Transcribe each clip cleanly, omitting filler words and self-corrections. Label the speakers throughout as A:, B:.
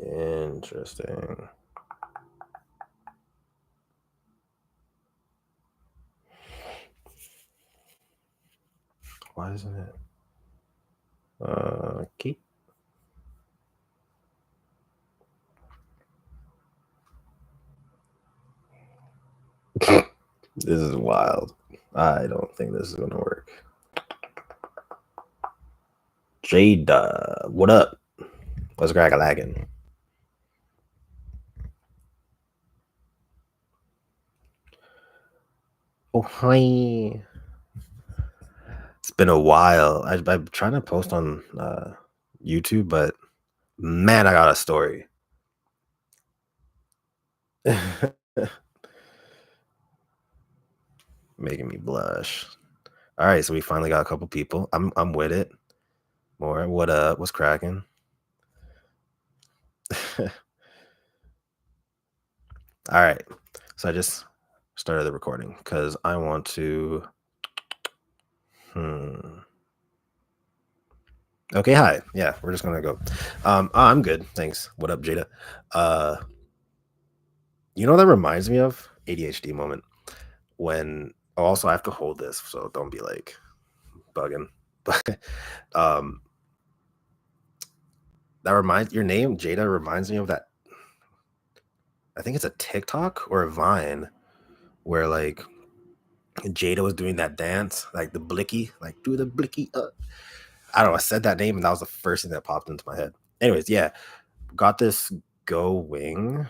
A: Interesting. Why isn't it? Keep. This is wild. I don't think this is gonna work. Jada, what up? What's crack-a-lagging? Oh, hi. It's been a while. I'm trying to post on YouTube, but man, I got a story. Making me blush. All right, so we finally got a couple people. I'm with it. More. What up? What's cracking? All right. So I just started the recording because I want to. Okay, hi. Yeah, we're just gonna go. I'm good, thanks. What up, Jada? You know what that reminds me of? ADHD moment. When also I have to hold this, so don't be like bugging. But that reminds your name, Jada, reminds me of that. I think it's a TikTok or a Vine where like Jada was doing that dance, like the blicky, like do the blicky. I don't know. I said that name and that was the first thing that popped into my head. Anyways, yeah, got this going.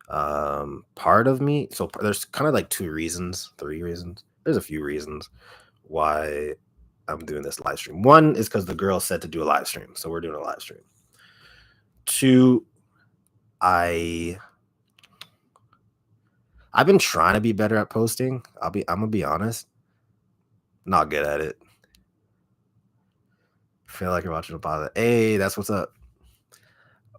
A: Part of me, so there's kind of like three reasons. There's a few reasons why I'm doing this live stream. One is because the girl said to do a live stream, so we're doing a live stream. Two, I've been trying to be better at posting. I'm gonna be honest, not good at it. Feel like you're watching a podcast. Hey, that's what's up.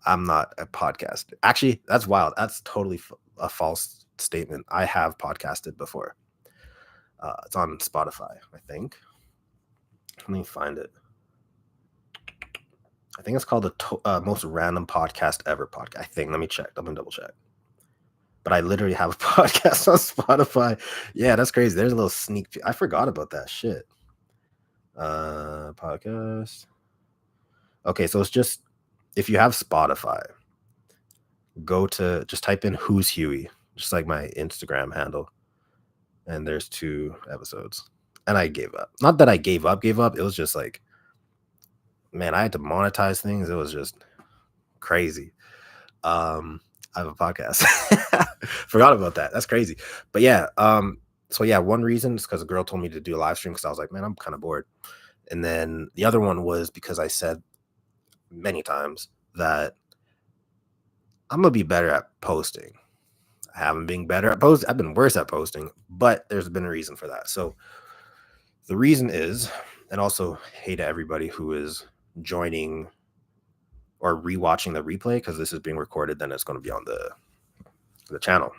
A: I'm not a podcaster. Actually, that's wild. That's totally a false statement. I have podcasted before. It's on Spotify, I think. Let me find it. I think it's called the most random podcast ever podcast. I think. Let me check. I'm gonna double check. But I literally have a podcast on Spotify. Yeah, that's crazy. There's a little sneak peek. I forgot about that shit. Podcast. Okay, so it's just if you have Spotify, go to just type in Who's Huey, just like my Instagram handle. And there's 2 episodes. And I gave up. Not that I gave up. It was just like, man, I had to monetize things. It was just crazy. I have a podcast. Forgot about that. That's crazy. But yeah, so yeah, one reason is because a girl told me to do a live stream because I was like, man, I'm kind of bored. And then the other one was because I said many times that I'm gonna be better at posting. I haven't been better at posting. I've been worse at posting, but there's been a reason for that. So the reason is, and also hey to everybody who is joining or rewatching the replay because this is being recorded, then it's going to be on the channel.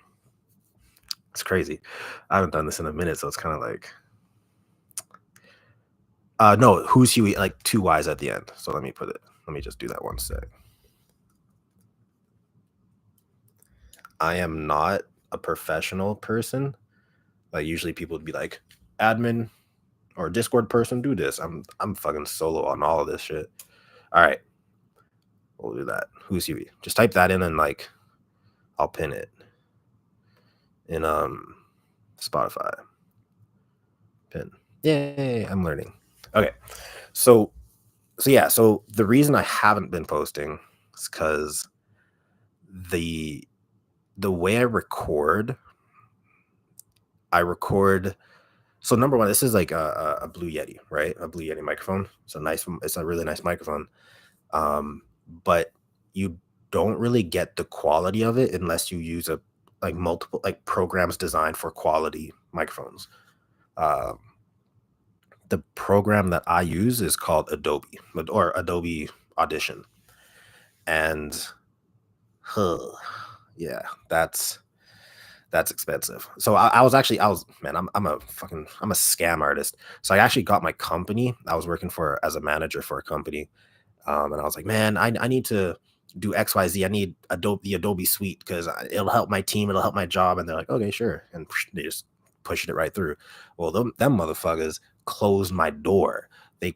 A: It's crazy. I haven't done this in a minute, so it's kind of like no, Who's Huey, like 2 Y's at the end. So let me just do that one sec. I am not a professional person. Like usually people would be like admin or Discord person, do this. I'm fucking solo on all of this shit. All right. We'll do that. Who's Huey? Just type that in and like I'll pin it in Spotify. Pin. Yay, I'm learning. Okay. So yeah, so the reason I haven't been posting is because the way I record. So number one, this is like a Blue Yeti, right? A Blue Yeti microphone. It's a really nice microphone. But you don't really get the quality of it unless you use multiple programs designed for quality microphones. The program that I use is called Adobe Audition. And yeah, that's That's expensive. So I was actually, man, I'm a scam artist. So I actually got my company. I was working for as a manager for a company. And I was like, man, I need to do XYZ. I need the Adobe suite because it'll help my team. It'll help my job. And they're like, okay, sure. And they just pushed it right through. Well, them motherfuckers closed my door. They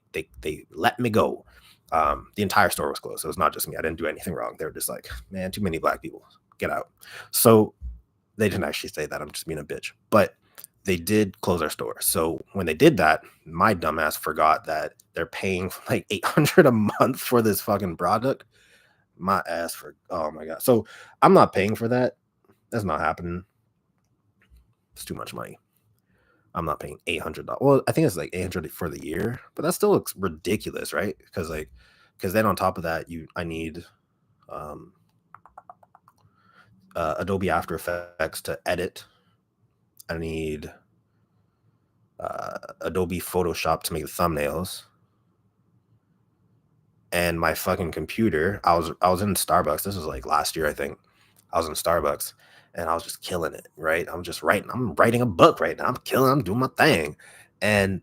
A: let me go. The entire store was closed. So it was not just me. I didn't do anything wrong. They were just like, man, too many black people. Get out. So they didn't actually say that. I'm just being a bitch. But they did close our store. So when they did that, my dumbass forgot that they're paying like 800 a month for this fucking product. My ass for oh my god. So I'm not paying for that. That's not happening. It's too much money. I'm not paying $800. Well, I think it's like 800 for the year, but that still looks ridiculous, right? Because then on top of that, I need um, Adobe After Effects to edit. I need Adobe Photoshop to make the thumbnails. And my fucking computer, I was in Starbucks. This was like last year, I think. I was in Starbucks and I was just killing it, right? I'm writing a book right now. I'm doing my thing. And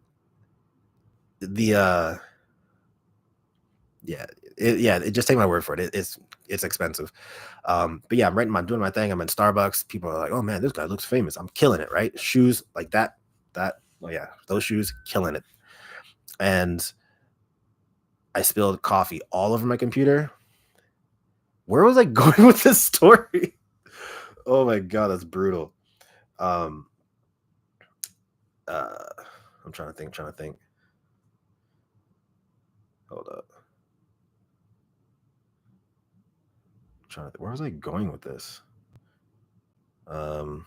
A: the just take my word for it. It's expensive. But yeah, I'm doing my thing. I'm in Starbucks. People are like, oh man, this guy looks famous. I'm killing it, right? Shoes like that, oh yeah, those shoes, killing it. And I spilled coffee all over my computer. Where was I going with this story? Oh my god, that's brutal. I'm trying to think. Hold up. Where was I going with this? Oh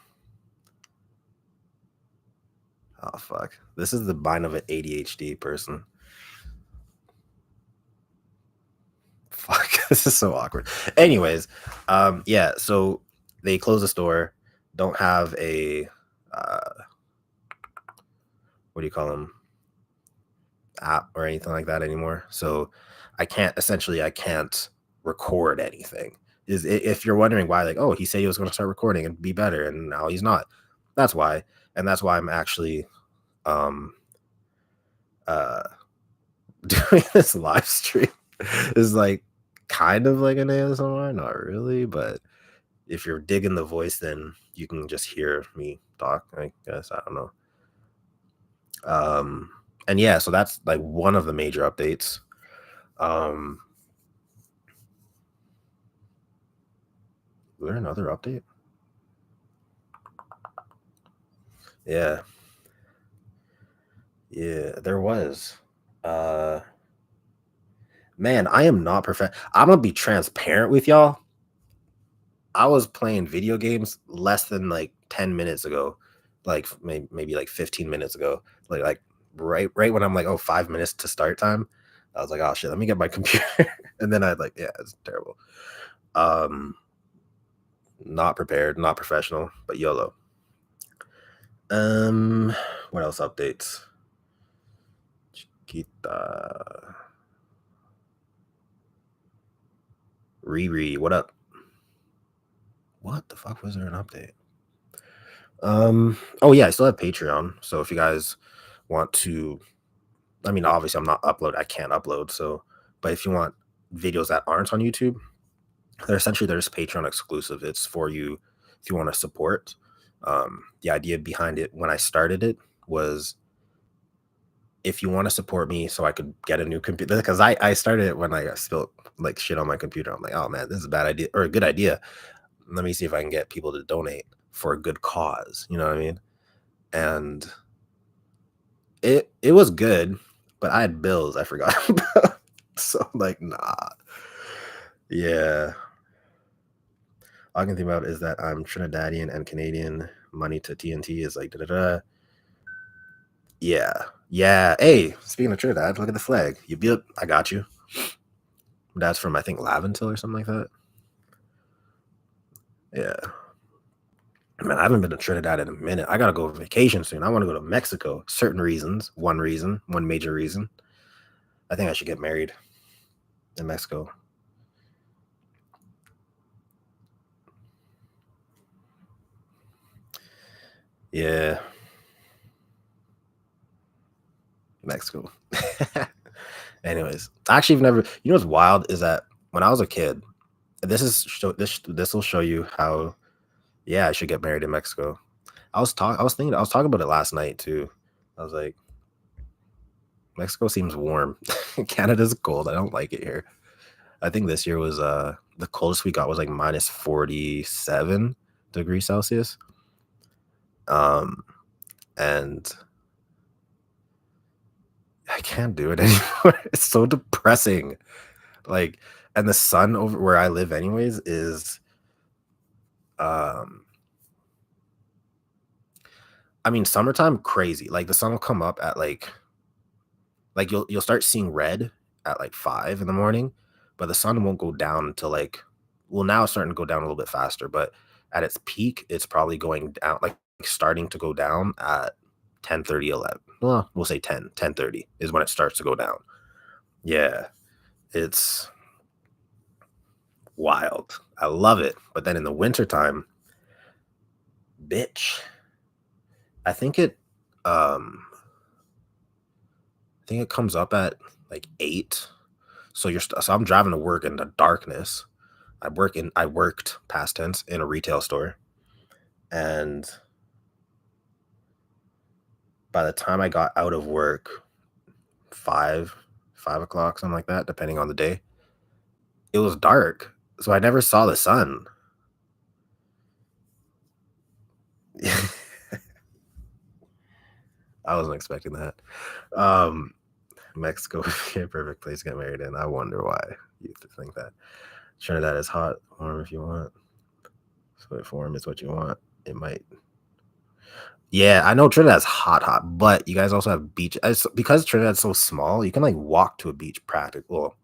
A: fuck. This is the mind of an ADHD person. Fuck, this is so awkward. Anyways, yeah, so they close the store, don't have a what do you call them? App or anything like that anymore. So I can't record anything. Is if you're wondering why, like, oh, he said he was going to start recording and be better, and now he's not. That's why, and that's why I'm actually doing this live stream. Is like kind of like an ASMR, not really, but if you're digging the voice, then you can just hear me talk. I guess I don't know. And yeah, so that's like one of the major updates. Was there another update? Yeah, there was. Man, I am not perfect. I'm gonna be transparent with y'all. I was playing video games less than like 10 minutes ago, like maybe like 15 minutes ago, like right when I'm like, oh, 5 minutes to start time. I was like, oh shit, let me get my computer. And then I'd like, yeah, it's terrible. Not prepared, not professional, but YOLO. What else updates? Chiquita. Riri, what up? What the fuck was there an update? Oh yeah, I still have Patreon. So if you guys want to, I mean, obviously I can't upload. So, but if you want videos that aren't on YouTube, they're just Patreon exclusive. It's for you if you want to support. The idea behind it when I started it was if you want to support me so I could get a new computer, because I started it when I spilled like shit on my computer. I'm like, oh man, this is a bad idea or a good idea. Let me see if I can get people to donate for a good cause. You know what I mean? And it was good, but I had bills I forgot about. So like, nah. Yeah. All I can think about is that I'm Trinidadian and Canadian. Money to TNT is like da da da. Yeah. Yeah. Hey, speaking of Trinidad, look at the flag. You built. I got you. That's from I think Laventil or something like that. Yeah. Man, I haven't been to Trinidad in a minute. I gotta go on vacation soon. I want to go to Mexico. Certain reasons. One major reason. I think I should get married in Mexico. Yeah, Mexico. Anyways, I actually have never. You know what's wild is that when I was a kid, this will show you how. Yeah, I should get married in Mexico. I was talking about it last night too. I was like, Mexico seems warm. Canada's cold. I don't like it here. I think this year was the coldest we got was like minus 47 degrees Celsius. Um and I can't do it anymore. It's so depressing. Like, and the sun over where I live anyways is um I mean summertime crazy. Like the sun will come up at like you'll start seeing red at like 5 in the morning, but the sun won't go down until like, well, now it's starting to go down a little bit faster, but at its peak, it's probably going down, like starting to go down at 10:30, 11. Well, we'll say 10:30 is when it starts to go down. Yeah, it's wild. I love it. But then in the wintertime, bitch, I think it um I think it comes up at like 8. So I'm driving to work in the darkness. I worked past tense in a retail store, and by the time I got out of work, 5 5 o'clock, something like that, depending on the day, it was dark. So I never saw the sun. I wasn't expecting that. Um, Mexico would be a perfect place to get married in. I wonder why you think that. Trinidad is hot, warm if you want. Split form is what you want. It might. Yeah, I know Trinidad's hot, hot, but you guys also have beach. Because Trinidad's so small, you can like walk to a beach practically. Well,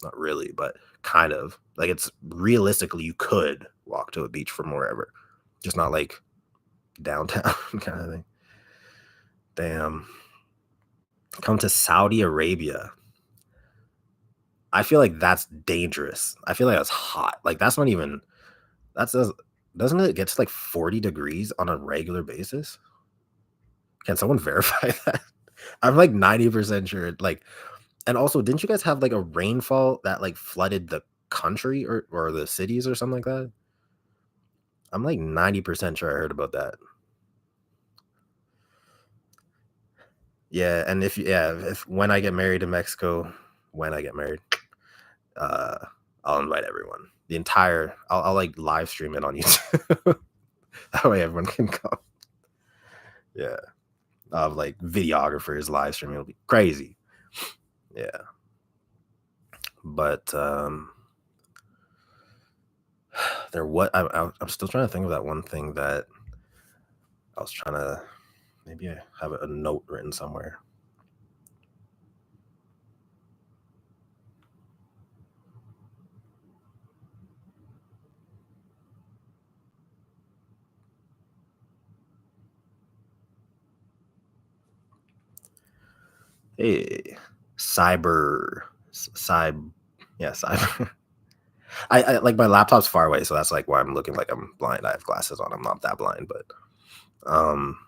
A: not really, but kind of. Like it's realistically, you could walk to a beach from wherever, just not like downtown kind of thing. Damn. Come to Saudi Arabia. I feel like that's dangerous. I feel like that's hot. Like that's not even. That's doesn't it get to like 40 degrees on a regular basis? Can someone verify that? I'm like 90% sure. Like, and also, didn't you guys have like a rainfall that like flooded the country or the cities or something like that? I'm like 90% sure I heard about that. Yeah, and if when I get married in Mexico, when I get married, uh, I'll invite everyone. I'll like live stream it on YouTube. That way everyone can come. Yeah. Of like videographers live streaming. It'll be crazy. Yeah. But I'm still trying to think of that one thing that I was trying to maybe I have a note written somewhere. Hey, cyber, yeah, cyber. I like my laptop's far away, so that's like why I'm looking like I'm blind. I have glasses on. I'm not that blind, but um,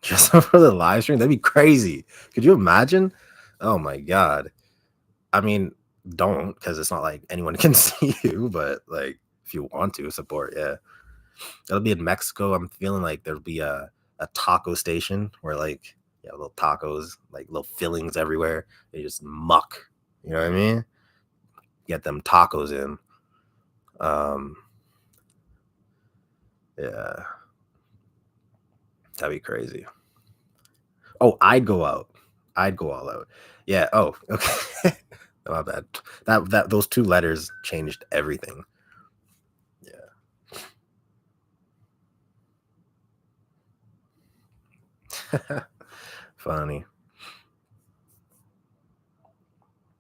A: just for the live stream, that'd be crazy. Could you imagine? Oh my god. I mean, don't because it's not like anyone can see you, but like if you want to support, yeah. It'll be in Mexico. I'm feeling like there'll be a taco station where like yeah, little tacos, like little fillings everywhere. They just muck. You know what I mean? Get them tacos in. Um, yeah, that'd be crazy. Oh, I'd go out. I'd go all out. Yeah. Oh, okay. My bad. That those two letters changed everything. Yeah. Funny.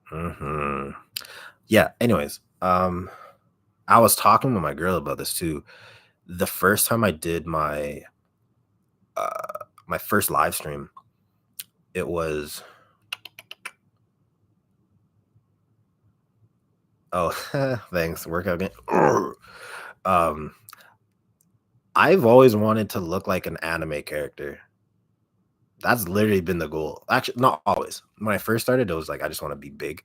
A: Hmm. Yeah. Anyways, I was talking with my girl about this too. The first time I did my first live stream, it was oh thanks workout game. um I've always wanted to look like an anime character. That's literally been the goal. Actually, not always. When I first started, it was like I just want to be big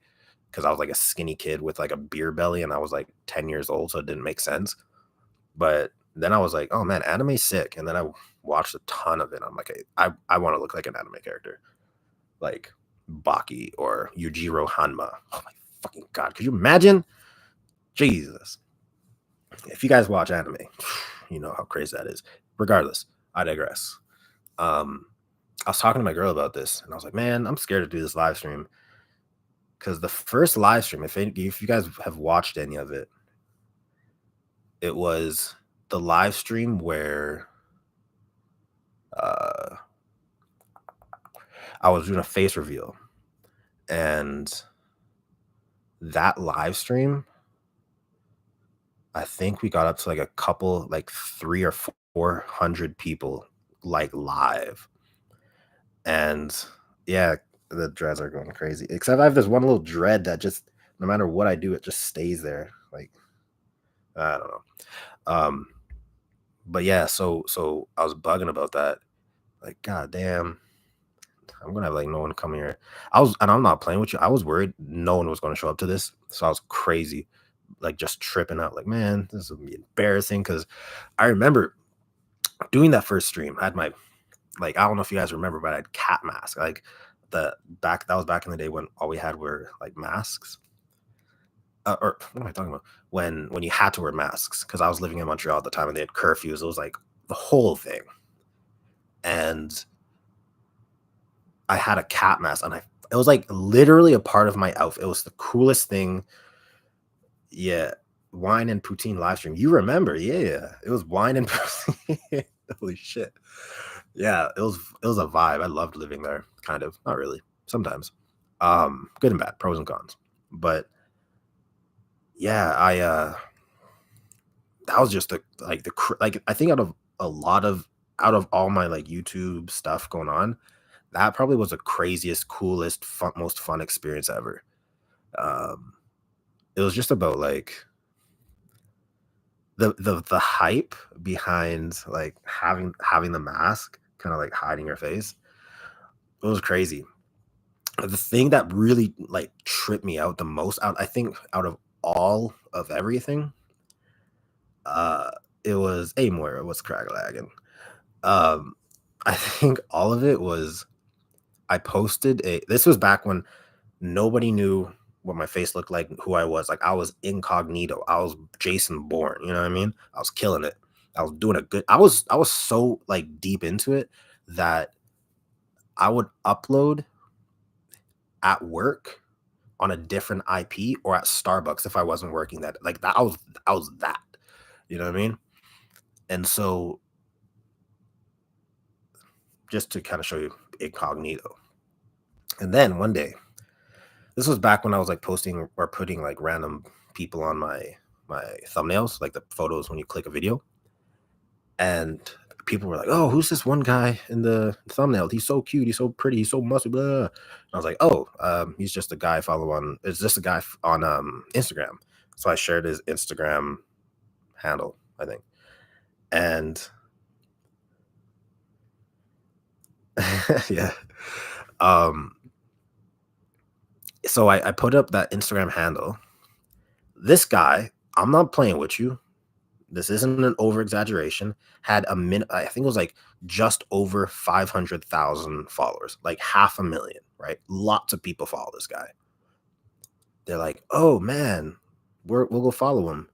A: because I was like a skinny kid with like a beer belly and I was like 10 years old, so it didn't make sense. But then I was like, oh man, anime's sick. And then I watched a ton of it. I'm like, I want to look like an anime character, like Baki or Yujiro Hanma. Oh my fucking god, could you imagine? Jesus. If you guys watch anime, you know how crazy that is. Regardless, I digress. Um, I was talking to my girl about this, and I was like, man, I'm scared to do this live stream because the first live stream, if you guys have watched any of it, it was the live stream where uh, I was doing a face reveal, and that live stream, I think we got up to like a couple, like 300 or 400 people, like live, and yeah, the dreads are going crazy. Except I have this one little dread that just, no matter what I do, it just stays there. Like I don't know. Um, but yeah, so I was bugging about that. Like, god damn, I'm gonna have like no one come here. And I'm not playing with you. I was worried no one was gonna show up to this, so I was crazy, like just tripping out. Like, man, this is gonna be embarrassing because I remember doing that first stream. I had my, like, I don't know if you guys remember, but I had cat mask. Like that was back in the day when all we had were like masks. Or what am I talking about? When you had to wear masks, because I was living in Montreal at the time and they had curfews. It was like the whole thing. And I had a cat mask, and it was like literally a part of my outfit. It was the coolest thing. Yeah, wine and poutine live stream. You remember? Yeah, it was wine and poutine. Holy shit! Yeah, it was a vibe. I loved living there. Kind of, not really. Sometimes, good and bad, pros and cons. But yeah, that was just like I think out of all my like YouTube stuff going on, that probably was the craziest, coolest, most fun experience ever. Um, it was just about like the hype behind like having the mask kind of like hiding your face. It was crazy. The thing that really like tripped me out the most, I think out of all of everything, uh, it was Amor. What's crack lagging? Um, I think all of it was I posted a. This was back when nobody knew what my face looked like, who I was. Like I was incognito. I was Jason Bourne. You know what I mean? I was killing it. I was doing a good. I was so like deep into it that I would upload at work on a different IP or at Starbucks if I wasn't working that. Like that, I was that. You know what I mean? And so just to kind of show you incognito. And then one day, this was back when I was like posting or putting like random people on my thumbnails, like the photos when you click a video. And people were like, "Oh, who's this one guy in the thumbnail? He's so cute, he's so pretty, he's so muscly." Blah. And I was like, "Oh, he's just a guy I follow on. It's just a guy on Instagram." So I shared his Instagram handle, I think, and yeah. Um, so I put up that Instagram handle. This guy, I'm not playing with you. This isn't an over exaggeration. Had I think it was like just over 500,000 followers, like 500,000, right? Lots of people follow this guy. They're like, oh man, we'll go follow him.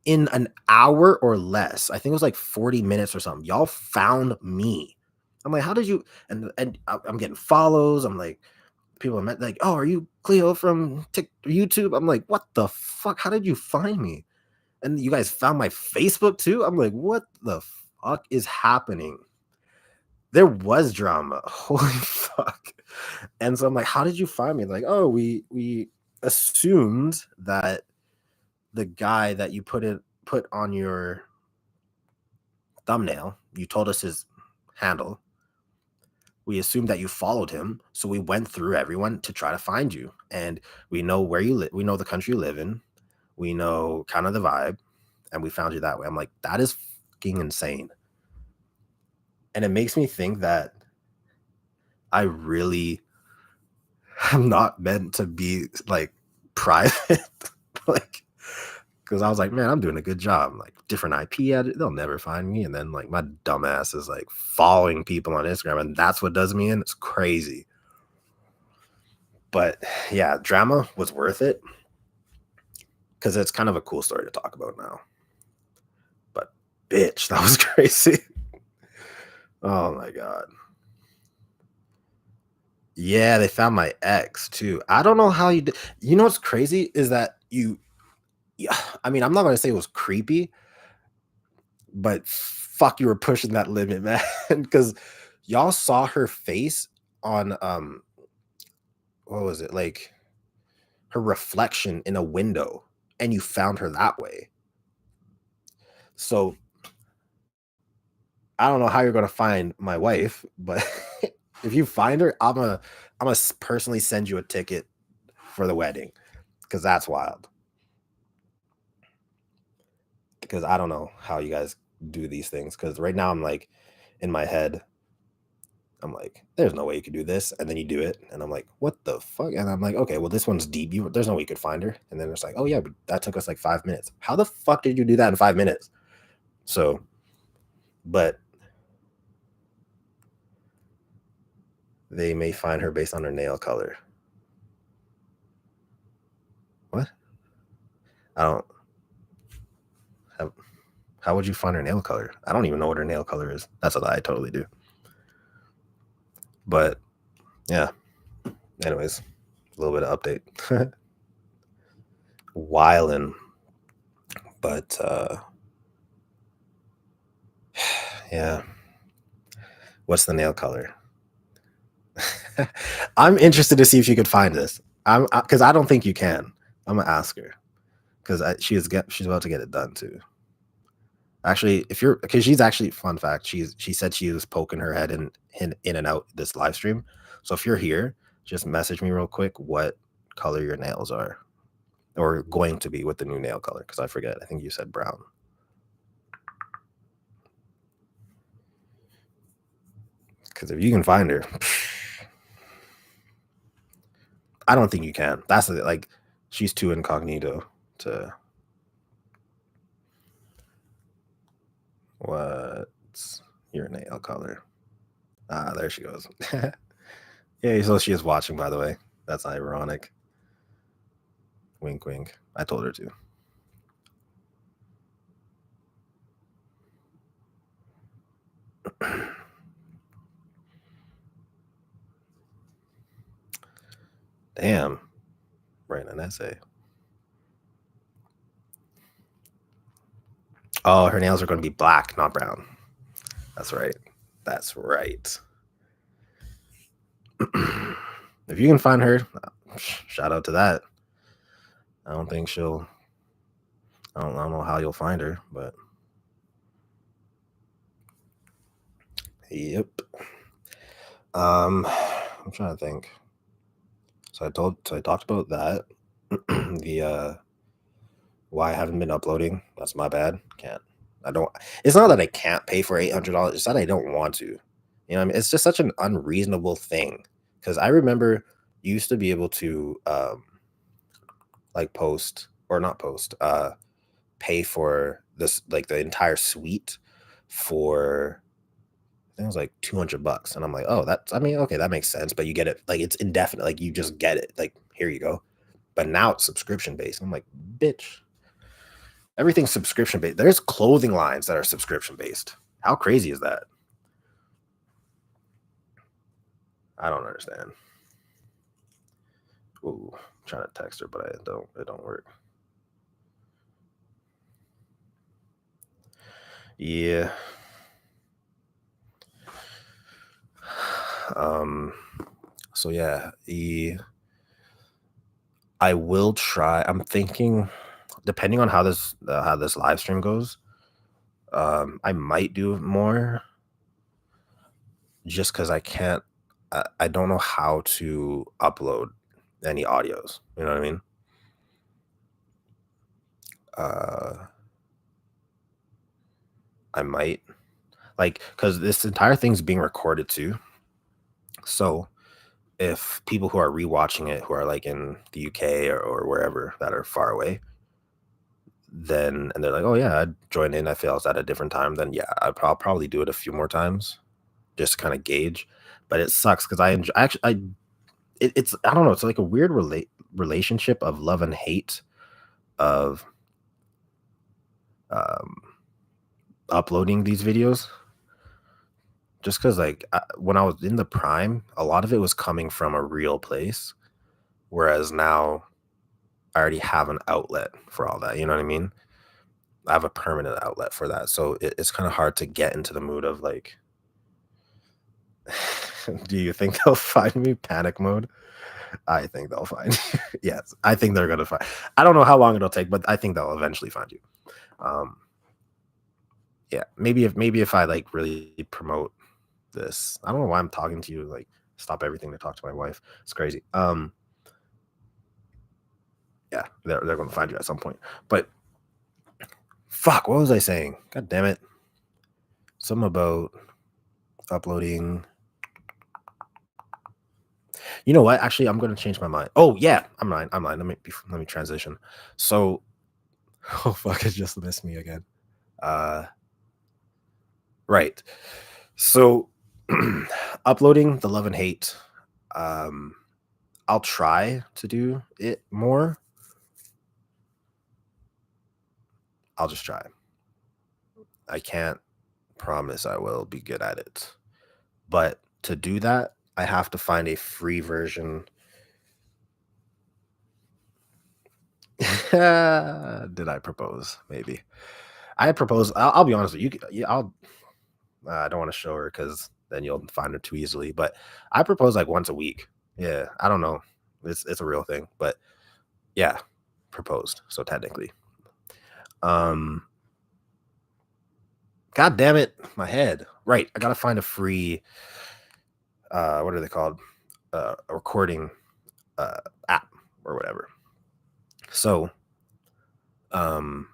A: In an hour or less, I think it was like 40 minutes or something. Y'all found me. I'm like, how did you? And I'm getting follows. I'm like, people are like, oh, are you Khleo from YouTube? I'm like, what the fuck? How did you find me? And you guys found my Facebook too? I'm like, what the fuck is happening? There was drama. Holy fuck. And so I'm like, how did you find me? Like, oh, we assumed that the guy that you put on your thumbnail, you told us his handle. We assumed that you followed him. So we went through everyone to try to find you. And we know where you live. We know the country you live in. We know kind of the vibe. And we found you that way. I'm like, that is fucking insane. And it makes me think that I really am not meant to be like private. Like, because I was like, man, I'm doing a good job. Like different IP edit, they'll never find me. And then like my dumbass is like following people on Instagram, and that's what does me in. It's crazy. But yeah, drama was worth it because it's kind of a cool story to talk about now. But bitch, that was crazy. Oh my god. Yeah, they found my ex too. I don't know how you did. You know what's crazy is that yeah, I mean, I'm not gonna say it was creepy, but fuck, you were pushing that limit, man. Because y'all saw her face on what was it like her reflection in a window, and you found her that way. So I don't know how you're gonna find my wife, but if you find her, I'm gonna personally send you a ticket for the wedding because that's wild. Because I don't know how you guys do these things. Because right now I'm like in my head, I'm like, there's no way you could do this, and then you do it, and I'm like, what the fuck? And I'm like, okay, well this one's deep. There's no way you could find her. And then it's like, oh yeah, but that took us like 5 minutes. How the fuck did you do that in 5 minutes? So, but they may find her based on her nail color. What? I don't. How would you find her nail color? I don't even know what her nail color is. That's what I totally do. But yeah. Anyways, a little bit of update. Wildin'. But yeah. What's the nail color? I'm interested to see if you could find this. I'm because I don't think you can. I'm gonna ask her because she's about to get it done too. Actually, if you're because she's actually fun fact, she said she was poking her head in and out this live stream. So if you're here, just message me real quick what color your nails are or going to be with the new nail color because I forget. I think you said brown. Because if you can find her, I don't think you can. That's like she's too incognito to. What's your nail color? Ah, there she goes. Yeah, so she is watching, by the way. That's ironic. Wink, wink. I told her to. Damn. Writing an essay. Oh, her nails are going to be black, not brown. That's right. That's right. If you can find her, shout out to that. I don't think she'll. I don't know how you'll find her, but yep. I'm trying to think. So I talked about that. The why I haven't been uploading. That's my bad. Can't. I don't. It's not that I can't pay for $800. It's that I don't want to. You know, what I mean, it's just such an unreasonable thing. Because I remember you used to be able to like post or not post, pay for this like the entire suite for I think it was like $200. And I'm like, oh, that's I mean, okay, that makes sense. But you get it like it's indefinite, like you just get it. Like, here you go. But now it's subscription based. I'm like, bitch. Everything's subscription based. There's clothing lines that are subscription based. How crazy is that? I don't understand. Ooh, I'm trying to text her, but it don't work. Yeah. So yeah, I will try. I'm thinking, depending on how this live stream goes, I might do more just because I can't. I don't know how to upload any audios. You know what I mean? Uh, I might. Like, because this entire thing's being recorded too. So if people who are rewatching it, who are like in the UK or wherever that are far away, then and they're like, oh yeah, I'd join in. I feel it's at a different time. Then yeah, I'll probably do it a few more times just to kind of gauge. But it sucks because I enjoy, actually it's I don't know. It's like a weird relationship of love and hate of um, uploading these videos. Just because like when I was in the prime, a lot of it was coming from a real place, whereas now I already have an outlet for all that. You know what I mean? I have a permanent outlet for that, so it's kind of hard to get into the mood of like. Do you think they'll find me? Panic mode. I think they'll find you. Yes, I think they're gonna find. I don't know how long it'll take, but I think they'll eventually find you. Um, yeah, maybe if I like really promote this, I don't know why I'm talking to you. Like, stop everything to talk to my wife. It's crazy. Yeah, they're gonna find you at some point. But fuck, what was I saying? God damn it! Something about uploading. You know what? Actually, I'm gonna change my mind. Oh yeah, I'm lying. I'm lying. Let me transition. So, oh fuck, it just missed me again. Uh, right. So, uploading the love and hate. Um, I'll try to do it more. I'll just try. I can't promise I will be good at it. But to do that, I have to find a free version. Did I propose? Maybe I propose. I'll be honest with you. Yeah, I don't want to show her because then you'll find her too easily. But I propose like once a week. Yeah, I don't know. It's a real thing, but yeah, proposed. So technically, um, God damn it, my head. Right, I gotta find a free. What are they called? A recording app or whatever. So, um,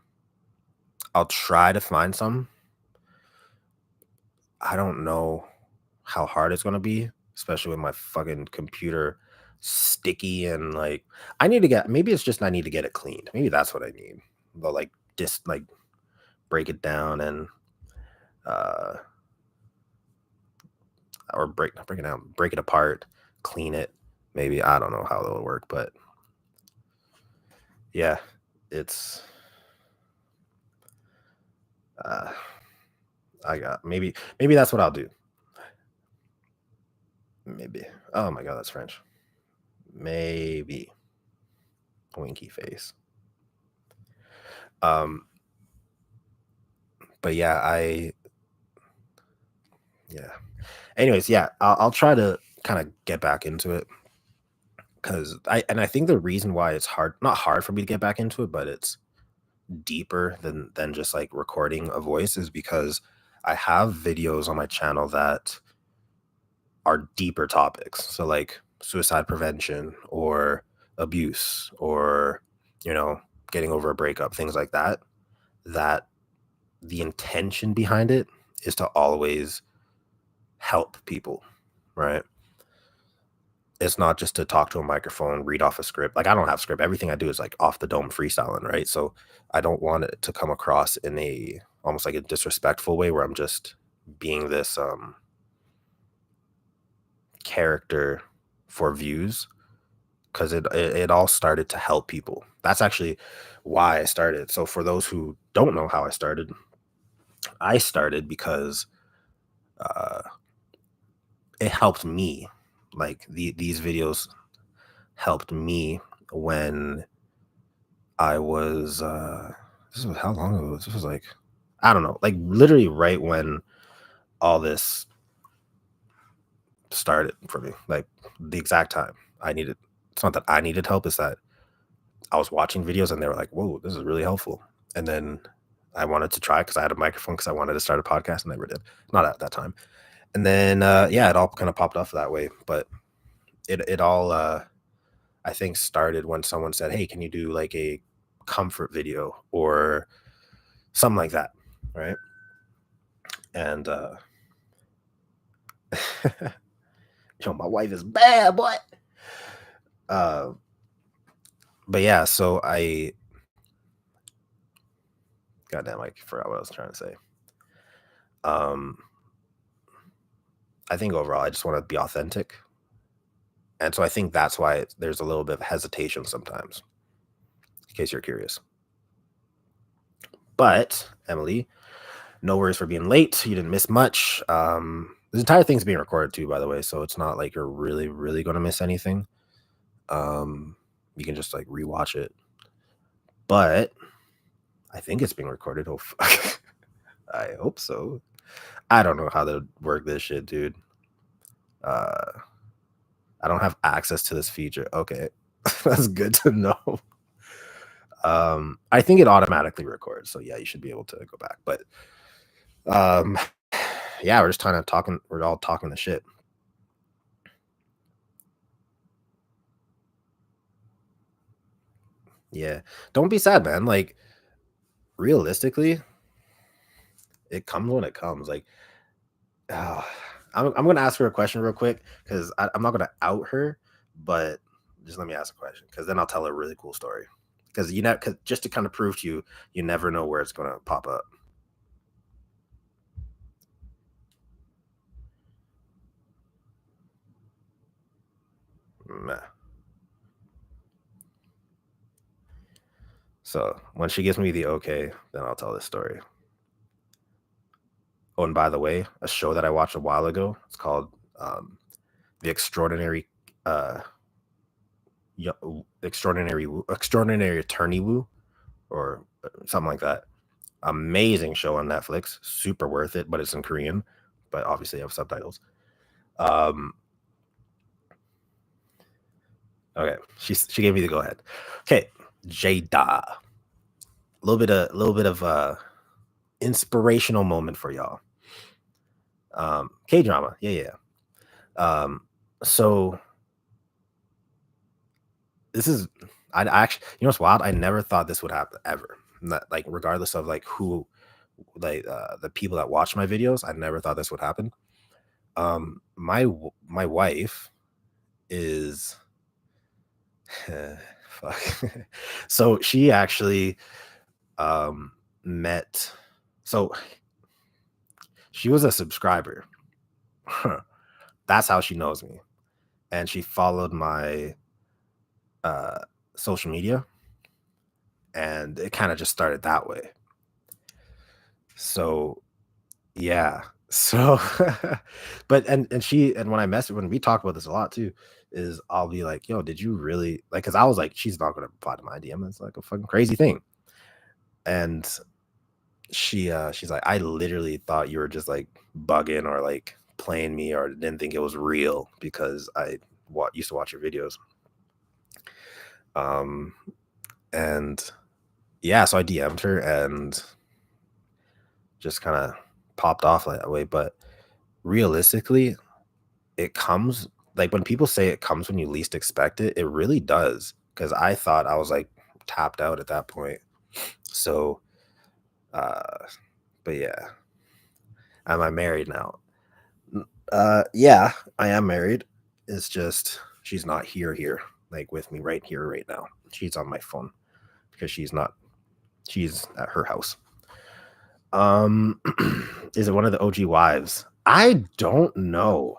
A: I'll try to find some. I don't know how hard it's gonna be, especially with my fucking computer sticky and like I need to get maybe it's just I need to get it cleaned. Maybe that's what I need. But like just like break it down and uh or break it down, break it apart, clean it. Maybe I don't know how that'll work, but yeah, it's uh I got maybe that's what I'll do. Maybe. Oh my god, that's French. Maybe. Winky face. Um but yeah, yeah. Anyways, yeah, I'll try to kind of get back into it because I think the reason why it's hard, not hard for me to get back into it, but it's deeper than just like recording a voice is because I have videos on my channel that are deeper topics. So like suicide prevention or abuse or getting over a breakup, things like that. That the intention behind it is to always help people, right? It's not just to talk to a microphone, read off a script. Like I don't have script. Everything I do is like off the dome freestyling, right? So I don't want it to come across in a almost like a disrespectful way where I'm just being this character for views because it all started to help people. That's actually why I started. So for those who don't know how I started because uh, it helped me. Like these videos helped me when I was this was how long ago? This was like I don't know, like literally right when all this started for me. Like the exact time I needed it's not that I needed help, it's that I was watching videos and they were like, "Whoa, this is really helpful." And then I wanted to try because I had a microphone because I wanted to start a podcast and never did. Not at that time. And then yeah, it all kind of popped off that way. But it all I think started when someone said, "Hey, can you do like a comfort video or something like that?" Right? And yo, my wife is bad, boy. But yeah, so goddamn, I forgot what I was trying to say. I think overall, I just want to be authentic, and so I think that's why there's a little bit of hesitation sometimes, in case you're curious. But Emily, no worries for being late. You didn't miss much. This entire thing's being recorded too, by the way, so it's not like you're really, really gonna miss anything. You can just like rewatch it. But I think it's being recorded. Oh, fuck. I hope so. I don't know how to work this shit, dude. I don't have access to this feature. Okay. That's good to know. I think it automatically records, so yeah, you should be able to go back. But yeah, we're just kind of talking, we're all talking the shit. Yeah. Don't be sad, man. Like, realistically, it comes when it comes. Like, I'm gonna ask her a question real quick because I'm not gonna out her, but just let me ask a question because then I'll tell her a really cool story. Because you know, cause just to kind of prove to you, you never know where it's gonna pop up. Nah. So when she gives me the okay, then I'll tell this story. Oh, and by the way, a show that I watched a while ago, it's called The Extraordinary uh Extraordinary Attorney Woo, or something like that. Amazing show on Netflix, super worth it, but it's in Korean, but obviously I have subtitles. Um okay, she gave me the go ahead. Okay, Jada. A little bit of inspirational moment for y'all. K drama, yeah. So this is, I actually, you know what's wild? I never thought this would happen ever. Not, like, regardless of like who, like the people that watch my videos, I never thought this would happen. My wife is fuck. So she actually met. So she was a subscriber. That's how she knows me, and she followed my uh social media, and it kind of just started that way. So yeah. So but and when we talk about this a lot too, is I'll be like, yo, did you really like, because I was like, she's not gonna reply to my DM. It's like a fucking crazy thing. And she's like, I literally thought you were just like bugging or like playing me or didn't think it was real because I used to watch your videos. Um and yeah, so I DM'd her and just kind of popped off like that way. But realistically, it comes, like, when people say it comes when you least expect it, it really does. Because I thought I was like tapped out at that point. So, uh, but yeah, am I married now? Yeah, I am married. It's just she's not here, like with me right here, right now. She's on my phone because she's at her house. Um, is it one of the OG wives? I don't know.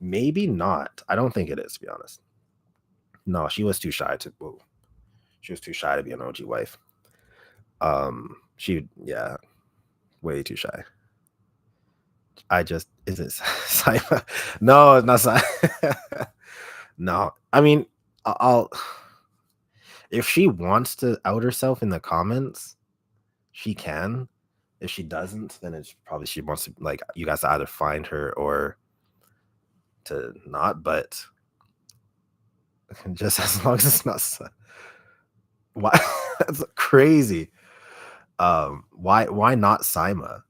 A: Maybe not. I don't think it is, to be honest. No, she was too shy to. Whoa, she was too shy to be an OG wife. Yeah, way too shy. I just is it Simon? No, it's not Simon. No, I mean, I'll if she wants to out herself in the comments, she can. If she doesn't, then it's probably she wants to, like, you guys to either find her or to not. But just as long as it's not. Why? That's crazy. Why not Sima?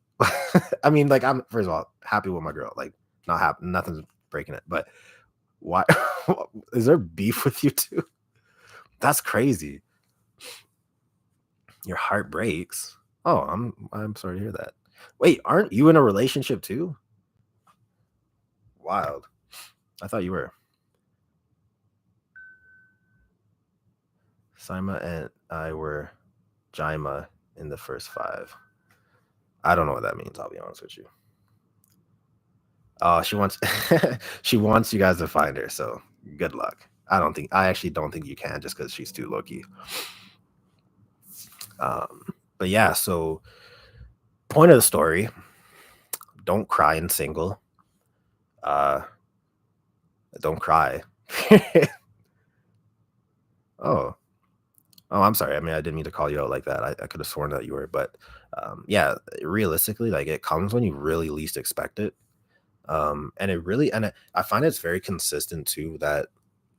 A: I mean, like, I'm first of all happy with my girl. Like, not happy, nothing's breaking it. But why is there beef with you two? That's crazy. Your heart breaks. Oh, I'm sorry to hear that. Wait, aren't you in a relationship too? Wild. I thought you were. Sima and I were Jaima in the first five. I don't know what that means. I'll be honest with you. Oh, she wants she wants you guys to find her. So good luck. I actually don't think you can just because she's too low key. But yeah, so point of the story: don't cry in single. Uh, don't cry. Oh, oh, I'm sorry. I mean, I didn't mean to call you out like that. I could have sworn that you were, but yeah, realistically, like it comes when you really least expect it. And it really, I find it's very consistent too that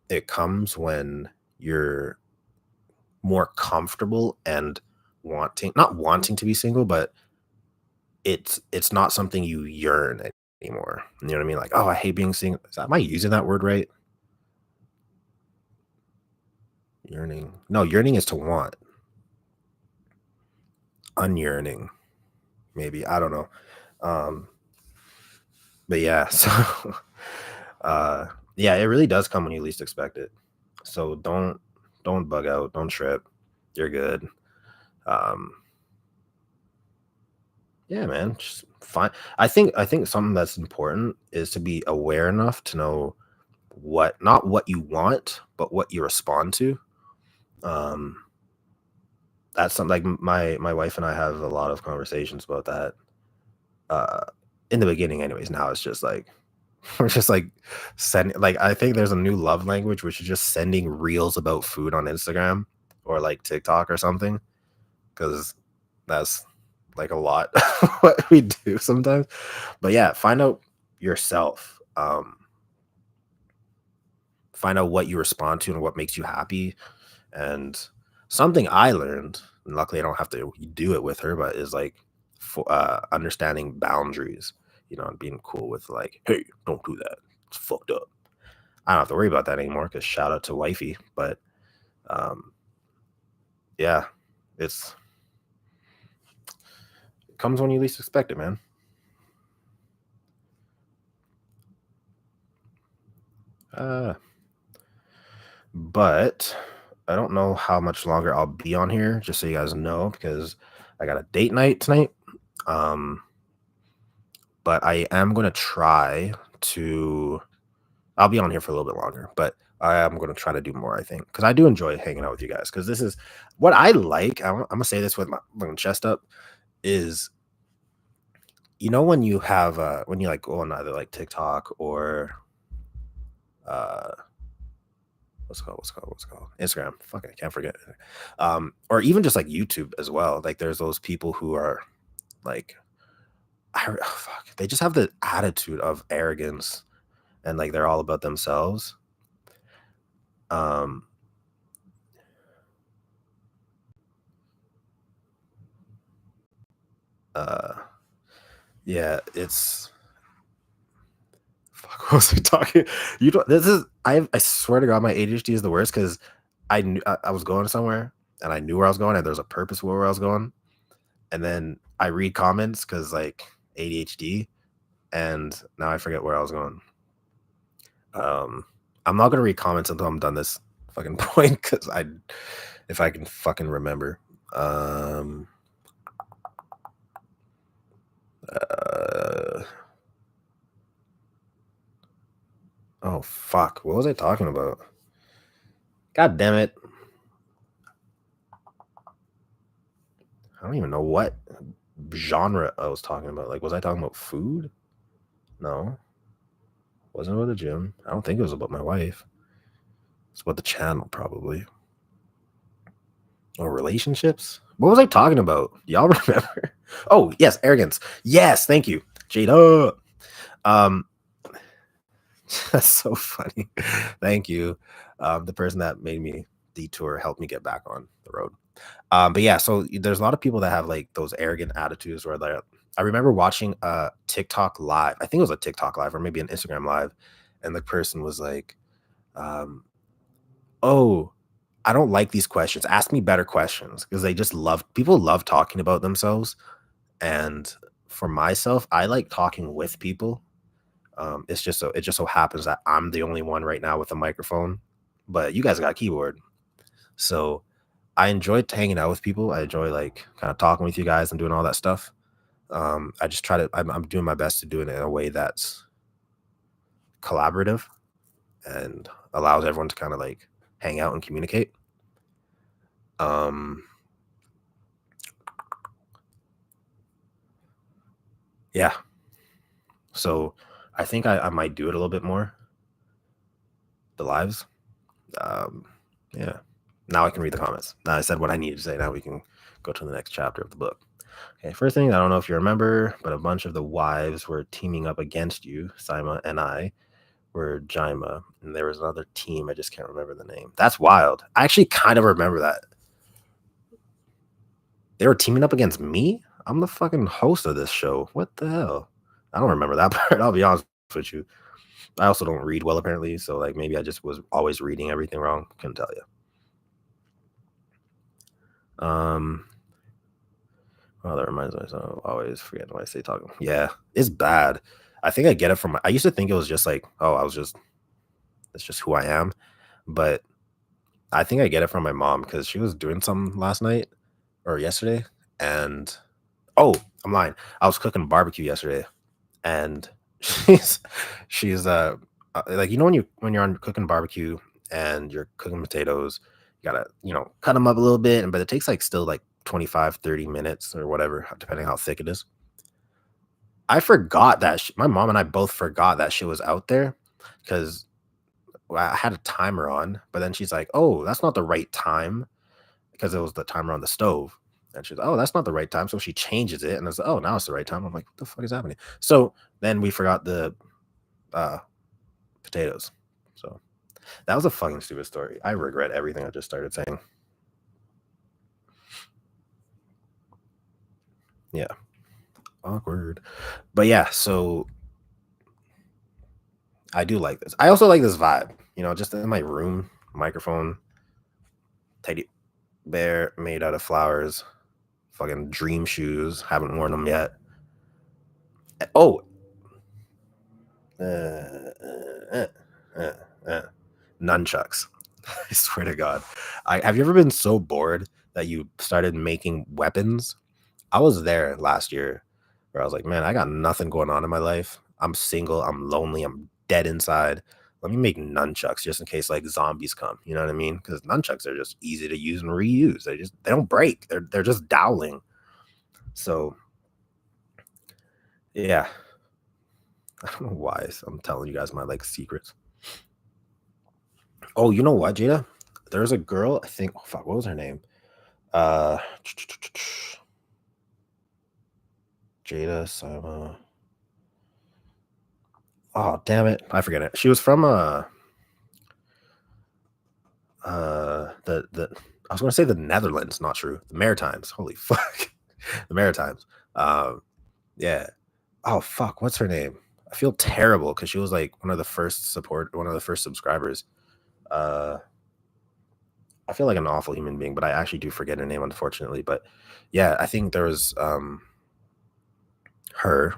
A: it comes when you're more comfortable and not wanting to be single, but it's not something you yearn anymore. You know what I mean? Like, oh, I hate being single. Am I using that word right? Yearning. No, yearning is to want. Unyearning, maybe. I don't know. Um, but yeah, so uh yeah, it really does come when you least expect it. So don't bug out, don't trip. You're good. Um yeah, man, just fine. I think something that's important is to be aware enough to know what not what you want, but what you respond to. Um that's something like my wife and I have a lot of conversations about that. Uh in the beginning anyways. Now it's just like we're just like sending like I think there's a new love language which is just sending reels about food on Instagram or like TikTok or something because that's like a lot what we do sometimes. But yeah, find out yourself. Find out what you respond to and what makes you happy. And something I learned, and luckily I don't have to do it with her, but is like for understanding boundaries, and being cool with like, hey, don't do that. It's fucked up. I don't have to worry about that anymore because shout out to wifey. But um, yeah, it comes when you least expect it, man. Uh, but I don't know how much longer I'll be on here, just so you guys know, because I got a date night tonight. Um, but I am gonna try to. I'll be on here for a little bit longer, but I am gonna try to do more. I think because I do enjoy hanging out with you guys. Because this is what I like. I'm gonna say this with my chest up is when you have when you like go on either like TikTok or uh what's it called Instagram. Fuck, I can't forget. Or even just like YouTube as well. Like there's those people who are like fuck, they just have the attitude of arrogance and like they're all about themselves. Um uh yeah, it's fuck, what was I talking? You don't this is I swear to God my ADHD is the worst because I was going somewhere and I knew where I was going and there's a purpose for where I was going. And then I read comments because like ADHD, and now I forget where I was going. Um, I'm not gonna read comments until I'm done this fucking point because if I can fucking remember. Um, uh, oh fuck, what was I talking about? God damn it! I don't even know what genre I was talking about. Like, was I talking about food? No, wasn't about the gym. I don't think it was about my wife. It's about the channel, probably. Or relationships? What was I talking about? Y'all remember? Oh, yes, arrogance. Yes, thank you. Jada. Um, that's so funny. Thank you. The person that made me detour helped me get back on the road. But yeah, so there's a lot of people that have like those arrogant attitudes where they're I remember watching a TikTok live. I think it was a TikTok live or maybe an Instagram live, and the person was like, oh, I don't like these questions. Ask me better questions because they just love people love talking about themselves and for myself, I like talking with people. It just so happens that I'm the only one right now with a microphone, but you guys got a keyboard. So I enjoy hanging out with people. I enjoy like kind of talking with you guys and doing all that stuff. I just try to I'm doing my best to do it in a way that's collaborative and allows everyone to kind of like hang out and communicate. Um yeah. So I think I might do it a little bit more, the lives. Um yeah. Now I can read the comments. Now I said what I needed to say. Now we can go to the next chapter of the book. Okay, first thing, I don't know if you remember, but a bunch of the wives were teaming up against you. Sima and I were Jaima, and there was another team. I just can't remember the name. That's wild. I actually kind of remember that. They were teaming up against me? I'm the fucking host of this show. What the hell? I don't remember that part. I'll be honest with you. I also don't read well, apparently. So, like, maybe I just was always reading everything wrong. Couldn't tell you. Oh, that reminds me. So I always forget when I say talking. Yeah, it's bad. I think I get it from. I used to think it was just like, oh, it's just who I am. But I think I get it from my mom because she was doing something last night or yesterday. And oh, I'm lying. I was cooking barbecue yesterday, and she's like, you know, when you're on cooking barbecue and you're cooking potatoes, you gotta, cut them up a little bit, but it takes like still like 25-30 minutes or whatever, depending how thick it is. I forgot that my mom and I both forgot that shit was out there because I had a timer on, but then she's like, oh, that's not the right time because it was the timer on the stove. And she's, oh, that's not the right time. So she changes it and it's, oh, now it's the right time. I'm like, what the fuck is happening? So then we forgot the potatoes. So that was a fucking stupid story. I regret everything I just started saying. Yeah. Awkward. But yeah, so I do like this. I also like this vibe, just in my room, microphone, teddy bear made out of flowers, fucking dream shoes. Haven't worn them yet. Oh, nunchucks. I swear to God. Have you ever been so bored that you started making weapons? I was there last year where I was like, man, I got nothing going on in my life. I'm single. I'm lonely. I'm dead inside. Let me make nunchucks just in case like zombies come. You know what I mean? Because nunchucks are just easy to use and reuse. They don't break. They're just doweling. So yeah, I don't know why I'm telling you guys my like secrets. Oh, you know what, Jada? There's a girl. I think. Oh, fuck. What was her name? Uh, Jada Sama. Oh, damn it! I forget it. She was from the I was going to say the Netherlands. Not true. The Maritimes. Holy fuck, the Maritimes. Yeah. Oh fuck. What's her name? I feel terrible because she was like one of the first subscribers. I feel like an awful human being, but I actually do forget her name, unfortunately. But yeah, I think there was her.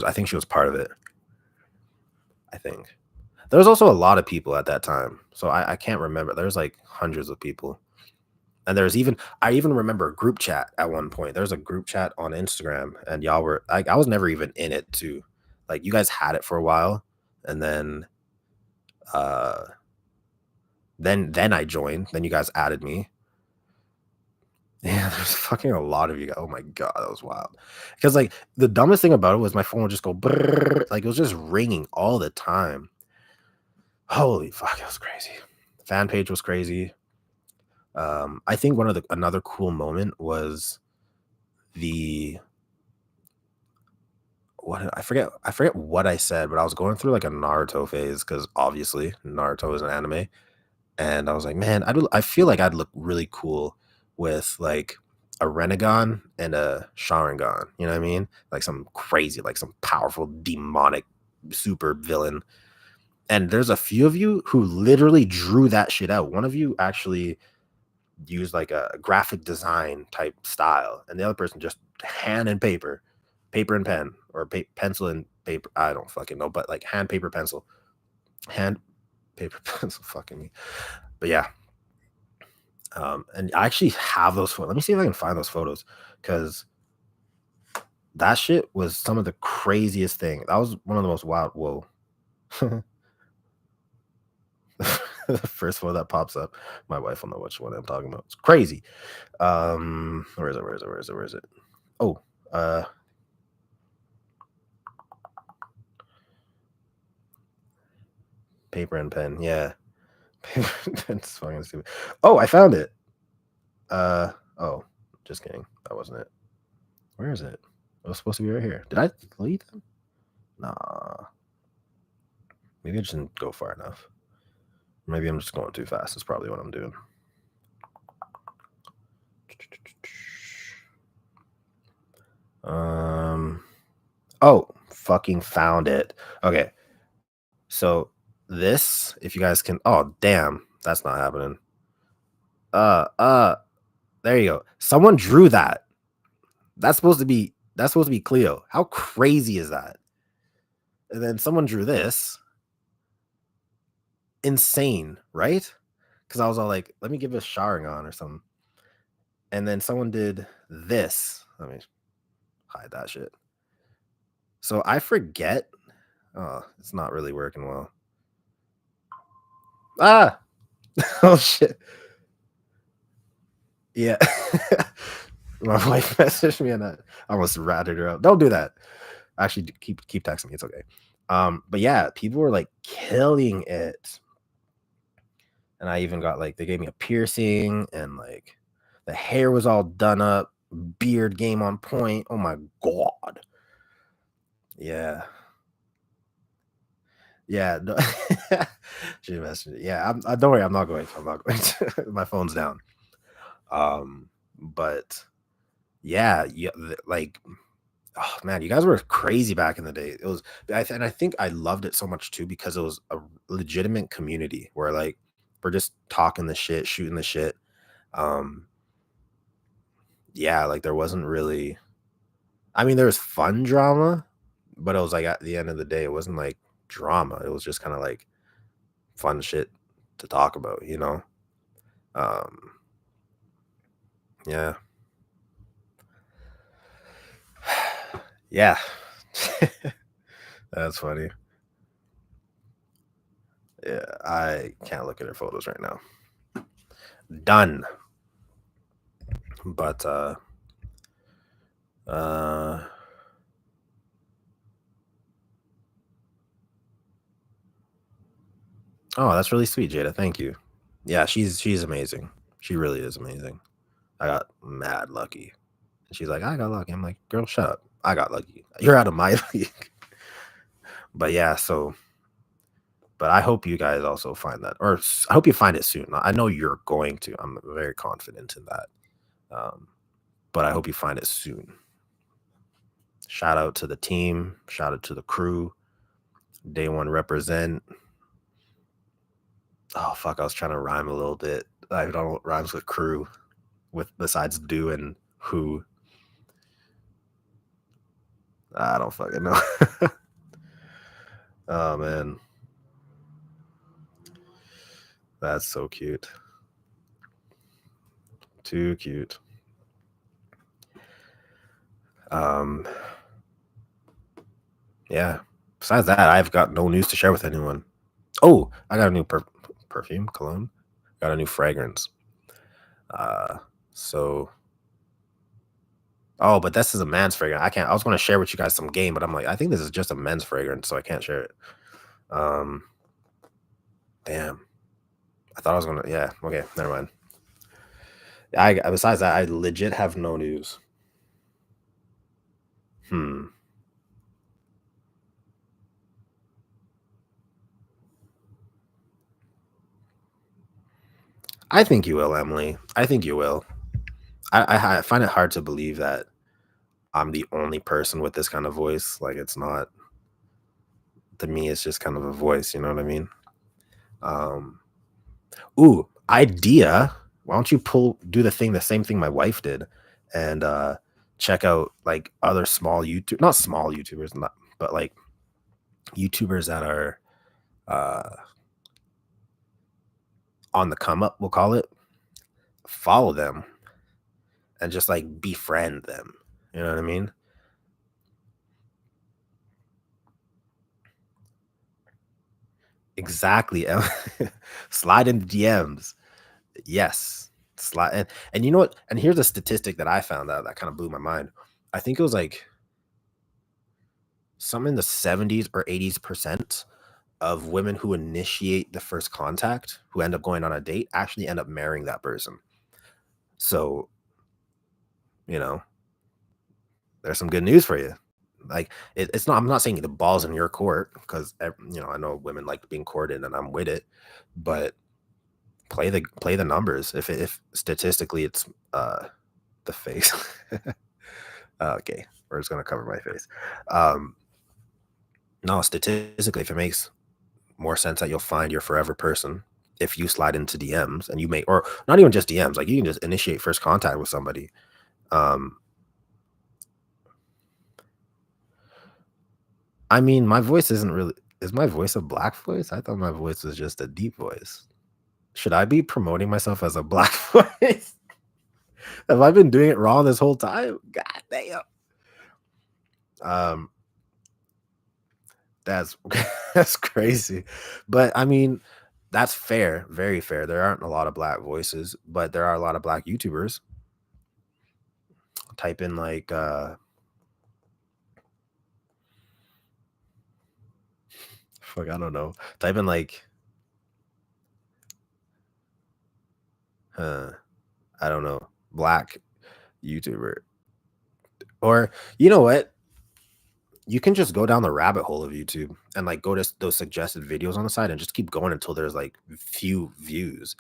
A: I think she was part of it. I think. There was also a lot of people at that time. So I can't remember. There's like hundreds of people. And I even remember a group chat at one point. There's a group chat on Instagram and y'all were I was never even in it too. Like you guys had it for a while and uh then I joined. Then you guys added me. Yeah, there's fucking a lot of you guys. Oh my god, that was wild. Because like the dumbest thing about it was my phone would just go brrr, like it was just ringing all the time. Holy fuck, it was crazy. The fan page was crazy. I think another cool moment was the I forget what I said, but I was going through like a Naruto phase because obviously Naruto is an anime, and I was like, man, I feel like I'd look really cool with like a Renegon and a Sharingan. You know what I mean? Like some crazy, like some powerful demonic super villain. And there's a few of you who literally drew that shit out. One of you actually used like a graphic design type style, and the other person just hand and paper. paper and pen, or pencil and paper. I don't fucking know, but like hand, paper, pencil, hand, paper, pencil. Fucking me. But yeah. And I actually have those photos. Let me see if I can find those photos, because that shit was some of the craziest thing. That was one of the most wild. Whoa. The first one that pops up, my wife will know which one I'm talking about. It's crazy. Where is it? Oh, paper and pen. Yeah. Paper and pen. It's fucking stupid. Oh, I found it. Oh, just kidding. That wasn't it. Where is it? It was supposed to be right here. Did I delete them? Nah. Maybe I just didn't go far enough. Maybe I'm just going too fast. That's probably what I'm doing. Oh, fucking found it. Okay. So this, if you guys can, oh damn, that's not happening. There you go. Someone drew that. That's supposed to be Khleo. How crazy is that? And then someone drew this. Insane, right? Because I was all like, let me give this showering on or something. And then someone did this. Let me hide that shit. So I forget. Oh, it's not really working well. Ah! Oh shit. Yeah. My wife messaged me and I almost ratted her out. Don't do that. Actually, keep texting me. It's okay. But yeah, people were like killing it. And I even got like, they gave me a piercing, and like the hair was all done up, beard game on point. Oh my god. Yeah. Yeah. No. She messaged me. Yeah, don't worry, I'm not going to. My phone's down. But yeah, like, oh man, you guys were crazy back in the day. It was, and I think I loved it so much too, because it was a legitimate community where like we're just talking the shit, shooting the shit. Yeah, like there wasn't really, I mean, there was fun drama, but it was like at the end of the day, it wasn't like drama. It was just kind of like fun shit to talk about, you know? Yeah. Yeah. That's funny. Yeah, I can't look at her photos right now. Done. But oh, that's really sweet, Jada. Thank you. Yeah, she's amazing. She really is amazing. I got mad lucky. She's like, I got lucky. I'm like, girl, shut up. I got lucky. You're out of my league. But yeah, so, but I hope you guys also find that, or I hope you find it soon. I know you're going to. I'm very confident in that. But I hope you find it soon. Shout out to the team. Shout out to the crew. Day one represent. Oh fuck! I was trying to rhyme a little bit. I don't know what rhymes with crew, with besides do and who. I don't fucking know. Oh man, that's so cute. Too cute. Yeah. Besides that, I've got no news to share with anyone. Oh, I got a new perfume, cologne. Got a new fragrance. So. Oh, but this is a man's fragrance. I can't. I was going to share with you guys some game, but I'm like, I think this is just a men's fragrance, so I can't share it. Damn. I thought I was gonna. Yeah. Okay. Never mind. Besides that, I legit have no news. I think you will, Emily. I think you will. I find it hard to believe that I'm the only person with this kind of voice. Like, it's not, to me, it's just kind of a voice. You know what I mean? Ooh, idea. Why don't you do the same thing my wife did, and check out like other small YouTube, not small YouTubers, not, but like YouTubers that are uh on the come up, we'll call it. Follow them and just like befriend them. You know what I mean? Exactly. Slide in the DMs. Yes. Slide and you know what? And here's a statistic that I found out that kind of blew my mind. I think it was like some in the 70s or 80% of women who initiate the first contact, who end up going on a date, actually end up marrying that person. So, you know, there's some good news for you. Like it's not. I'm not saying the ball's in your court because I know women like being courted, and I'm with it. But play the numbers. If statistically it's the face. Okay, we're just gonna cover my face. Um, no, statistically, if it makes more sense that you'll find your forever person if you slide into DMs and you may, or not even just DMs, like you can just initiate first contact with somebody. Um, I mean, my voice isn't really. Is my voice a black voice? I thought my voice was just a deep voice. Should I be promoting myself as a black voice? Have I been doing it wrong this whole time? God damn. Um, that's that's crazy. But I mean, that's fair, very fair. There aren't a lot of black voices, but there are a lot of black YouTubers. Type in like fuck, I don't know. Type in like I don't know, black YouTuber. Or you know what? You can just go down the rabbit hole of YouTube and like go to those suggested videos on the side and just keep going until there's like few views.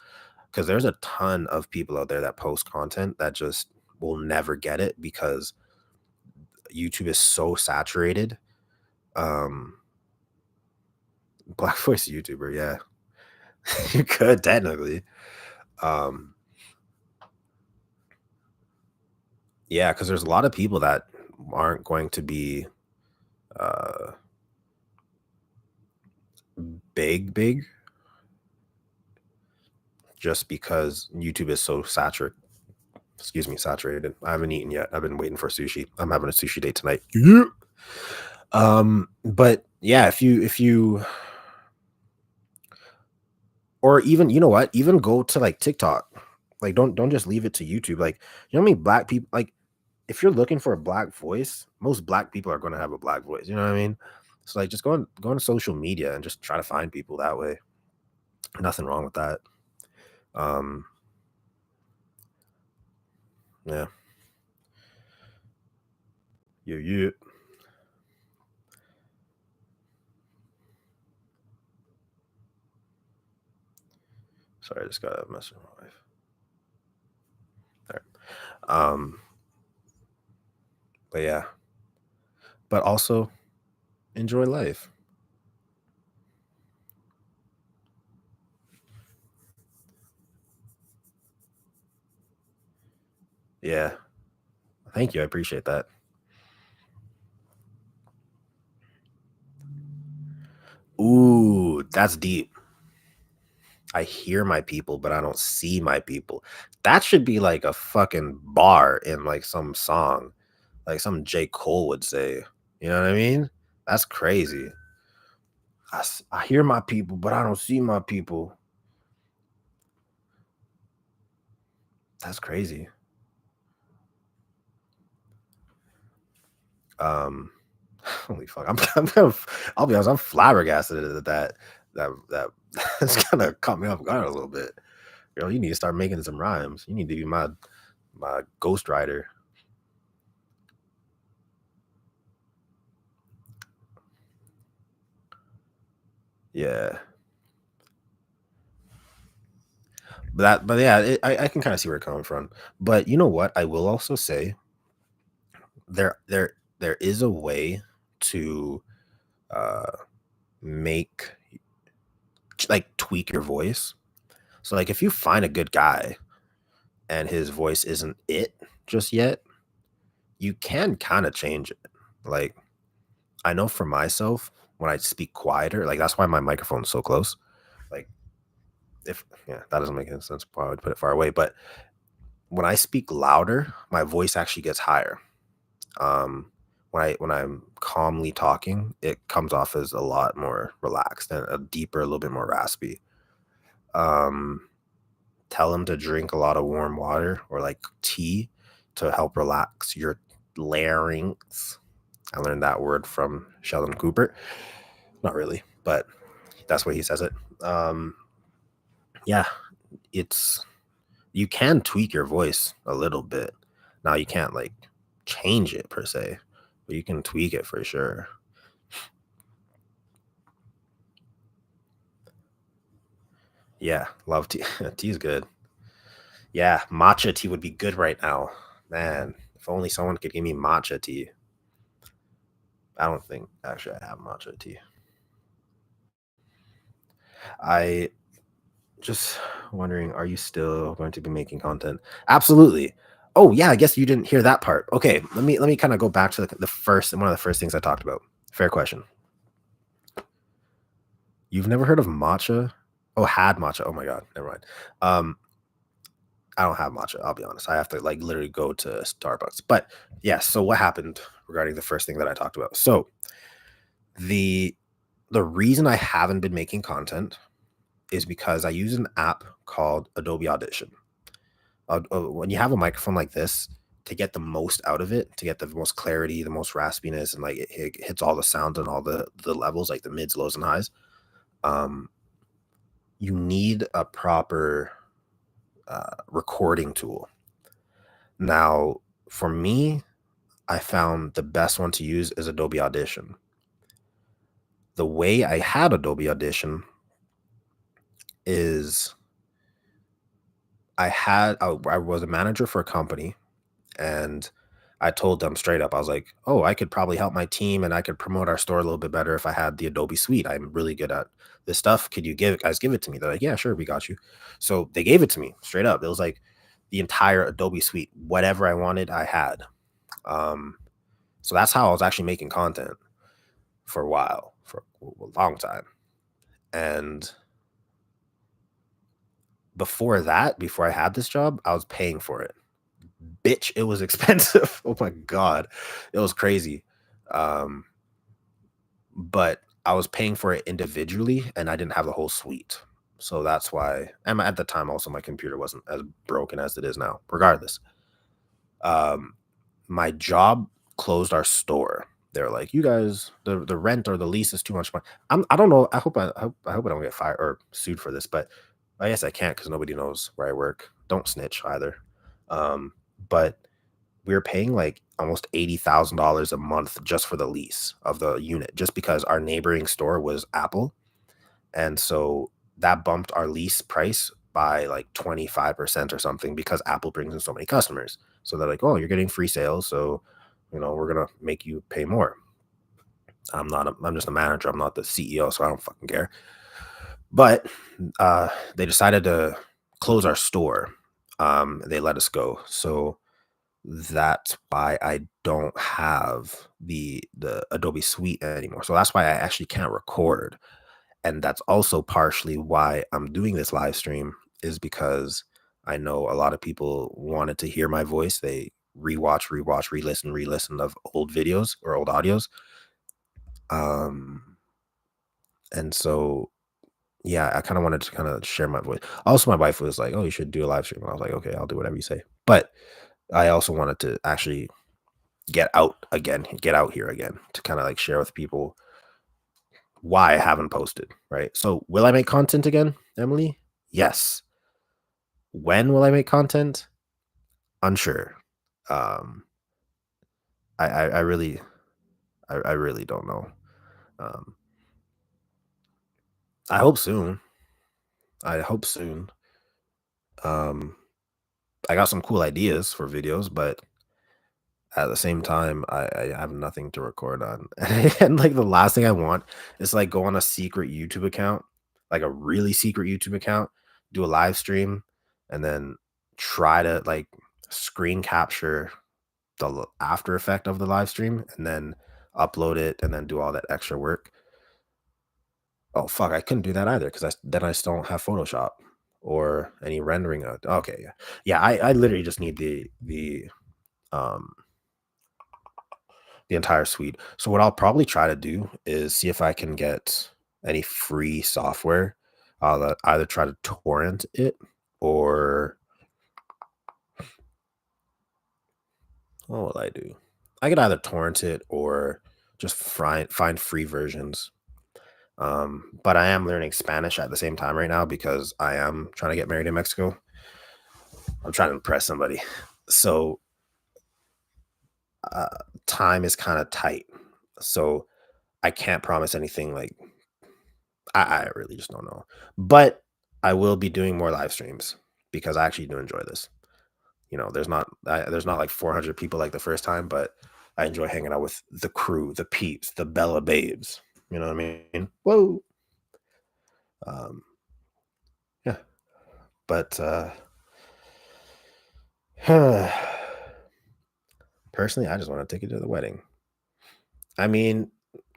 A: Because there's a ton of people out there that post content that just will never get it because YouTube is so saturated. Um, Black voice YouTuber, yeah, you could technically. Um, yeah, because there's a lot of people that aren't going to be uh big just because YouTube is so saturated. Excuse me, saturated. I haven't eaten yet. I've been waiting for sushi. I'm having a sushi date tonight. Yeah. But yeah, if you or even you know what, even go to like TikTok. Like don't just leave it to YouTube. Like you know how many black people like if you're looking for a black voice, most black people are going to have a black voice. You know what I mean? So like just go on social media and just try to find people that way. Nothing wrong with that. Um, yeah, yeah. Sorry, I just got a message from my wife. There. But yeah, but also enjoy life. Yeah, thank you. I appreciate that. Ooh, that's deep. I hear my people, but I don't see my people. That should be like a fucking bar in like some song, like some J. Cole would say. You know what I mean? That's crazy. I hear my people, but I don't see my people. That's crazy. Um, holy fuck! I'm kind of. I'll be honest. I'm flabbergasted at that. That's kind of caught me off guard a little bit. You need to start making some rhymes. You need to be my ghostwriter. Yeah, but yeah, I can kind of see where it's coming from. But you know what? I will also say there is a way to uh make like tweak your voice. So like if you find a good guy and his voice isn't it just yet, you can kind of change it. Like, I know for myself, when I speak quieter, like that's why my microphone's so close. Like, if yeah, that doesn't make any sense. Why I would put it far away. But when I speak louder, my voice actually gets higher. When I'm calmly talking, it comes off as a lot more relaxed and a deeper, a little bit more raspy. Um, Tell them to drink a lot of warm water or like tea to help relax your larynx. I learned that word from Sheldon Cooper. Not really, but that's what he says it. Yeah, it's you can tweak your voice a little bit. Now you can't like change it per se, but you can tweak it for sure. Yeah, love tea. Tea is good. Yeah, matcha tea would be good right now. Man, if only someone could give me matcha tea. I don't think actually I have matcha tea. I just wondering, are you still going to be making content? Absolutely. Oh yeah, I guess you didn't hear that part. Okay, let me kind of go back to the first one of the first things I talked about. Fair question. You've never heard of matcha? Oh, had matcha. Oh my god, never mind. Um, I don't have matcha. I'll be honest. I have to like literally go to Starbucks. But yeah, so what happened regarding the first thing that I talked about? So the the reason I haven't been making content is because I use an app called Adobe Audition. When you have a microphone like this, to get the most out of it, to get the most clarity, the most raspiness, and like it hits all the sounds and all the levels, like the mids, lows, and highs. Um, you need a proper recording tool. Now, for me, I found the best one to use is Adobe Audition. The way I had Adobe Audition is I was a manager for a company, and I told them straight up, I was like, "Oh, I could probably help my team and I could promote our store a little bit better if I had the Adobe suite. I'm really good at this stuff. Could you give it to me?" They're like, "Yeah, sure, we got you." So they gave it to me straight up. It was like the entire Adobe suite, whatever I wanted, I had. Um, so that's how I was actually making content for a while, for a long time. And before that, before I had this job, I was paying for it. Bitch, it was expensive. Oh my god, it was crazy. Um, but I was paying for it individually, and I didn't have the whole suite. So that's why. And at the time, also my computer wasn't as broken as it is now. Regardless, um, my job closed our store. They're like, "You guys, the rent or the lease is too much money." I don't know. I hope I don't get fired or sued for this, but I guess I can't because nobody knows where I work. Don't snitch either. Um, but we were paying like almost $80,000 a month just for the lease of the unit, just because our neighboring store was Apple, and so that bumped our lease price by like 25% or something because Apple brings in so many customers. So they're like, "Oh, you're getting free sales, so we're gonna make you pay more." I'm just a manager. I'm not the CEO, so I don't fucking care. But they decided to close our store. They let us go. So that's why I don't have the Adobe Suite anymore. So that's why I actually can't record. And that's also partially why I'm doing this live stream, is because I know a lot of people wanted to hear my voice. They rewatch, re-listen of old videos or old audios. Um, and so yeah, I kind of wanted to kind of share my voice. Also, my wife was like, "Oh, you should do a live stream." And I was like, "Okay, I'll do whatever you say." But I also wanted to actually get out here again to kind of like share with people why I haven't posted, right? So, will I make content again, Emily? Yes. When will I make content? Unsure. Um, I really, I really don't know. Um, I hope soon. I hope soon. Um, I got some cool ideas for videos, but at the same time, I have nothing to record on. And like the last thing I want is like go on a secret YouTube account, like a really secret YouTube account, do a live stream, and then try to like screen capture. the after effect of the live stream and then upload it and then do all that extra work. Oh fuck, I couldn't do that either because then I still don't have Photoshop or any rendering. Okay, yeah, yeah. I literally just need um the entire suite. So what I'll probably try to do is see if I can get any free software. I'll either try to torrent it or what will I do? I could either torrent it or just find free versions. But I am learning Spanish at the same time right now because I am trying to get married in Mexico. I'm trying to impress somebody. So uh, time is kind of tight. So I can't promise anything like I really just don't know. But I will be doing more live streams because I actually do enjoy this. There's not like 400 people like the first time, but I enjoy hanging out with the crew, the peeps, the Bella babes. You know what I mean? Whoa. Um, yeah. But personally, I just want to take you to the wedding. I mean,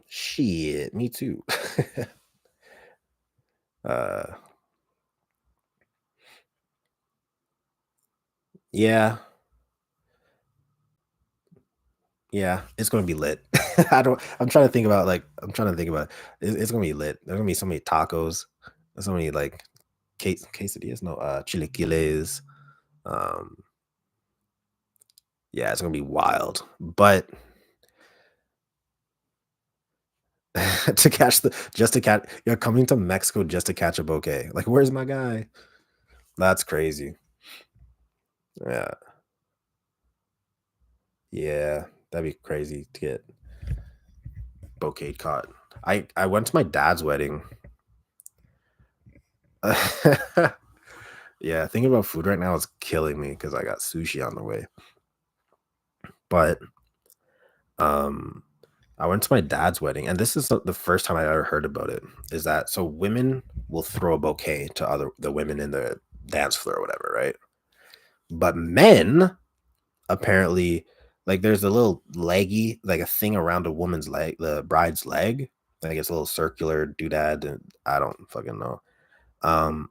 A: shit, me too. uh, yeah, yeah, it's gonna be lit. I'm trying to think about it's gonna be lit. There's gonna be so many tacos. There's so many like quesadillas, no, chilaquiles. Um, yeah, it's gonna be wild. But to catch the just to catch you're coming to Mexico just to catch a bouquet. Like, where's my guy? That's crazy. Yeah, yeah, that'd be crazy to get bouquet caught. I went to my dad's wedding. Yeah, thinking about food right now is killing me because I got sushi on the way. But um I went to my dad's wedding, and this is the first time I ever heard about it. Is that so? Women will throw a bouquet to the women in the dance floor or whatever, right? But men apparently like there's a little leggy, like a thing around a woman's leg, the bride's leg. Like it's a little circular doodad, and I don't fucking know. Um,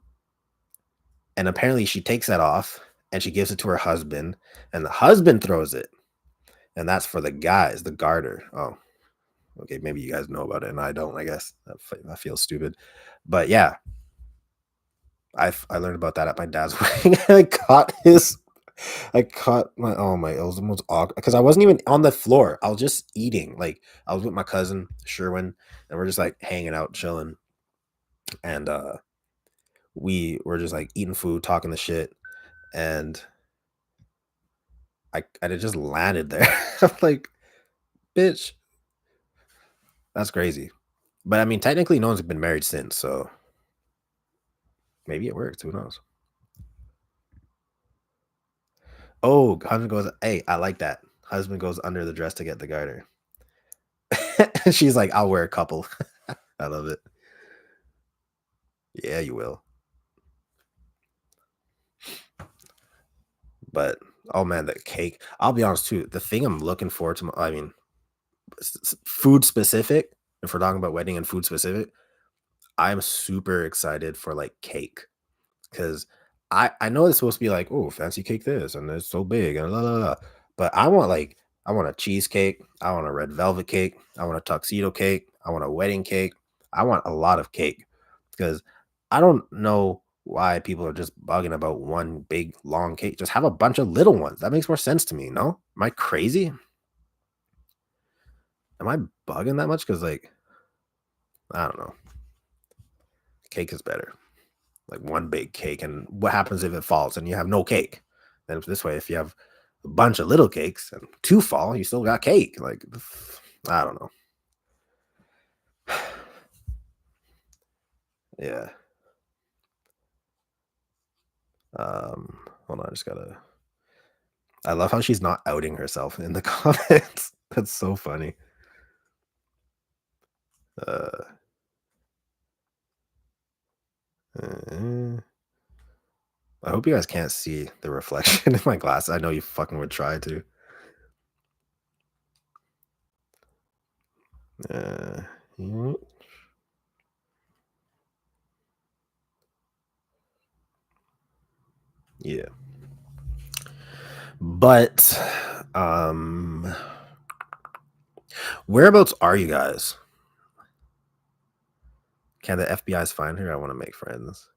A: and apparently she takes that off and she gives it to her husband, and the husband throws it, and that's for the guys, the garter. Oh, okay, maybe you guys know about it, and I don't. I guess I feel stupid, but yeah, I learned about that at my dad's wedding. I caught my oh my, it was the most awkward because I wasn't even on the floor. I was just eating. Like I was with my cousin Sherwin, and we're just like hanging out, chilling, and we were just like eating food, talking the shit, and I just landed there. I'm like, bitch, that's crazy. But I mean, technically, no one's been married since, so maybe it works. Who knows? Oh, husband goes, hey, I like that. Husband goes under the dress to get the garter. She's like, I'll wear a couple. I love it. Yeah, you will. But oh man, the cake. I'll be honest too. The thing I'm looking forward to, I mean, food specific. If we're talking about wedding and food specific, I'm super excited for like cake because I know it's supposed to be like, oh, fancy cake this and it's so big and la la la. But I want a cheesecake, I want a red velvet cake, I want a tuxedo cake, I want a wedding cake, I want a lot of cake because I don't know why people are just bugging about one big long cake. Just have a bunch of little ones. That makes more sense to me. No, am I crazy? Am I bugging that much? Because like I don't know, cake is better. Like one big cake. And what happens if it falls and you have no cake? Then this way, if you have a bunch of little cakes and two fall, you still got cake. Like I don't know. Yeah. Hold on, I just gotta. I love how she's not outing herself in the comments. That's so funny. Uh, uh, I hope you guys can't see the reflection in my glass. I know you fucking would try to. Uh, mm, yeah. But whereabouts are you guys? Can the FBI's find her? I want to make friends.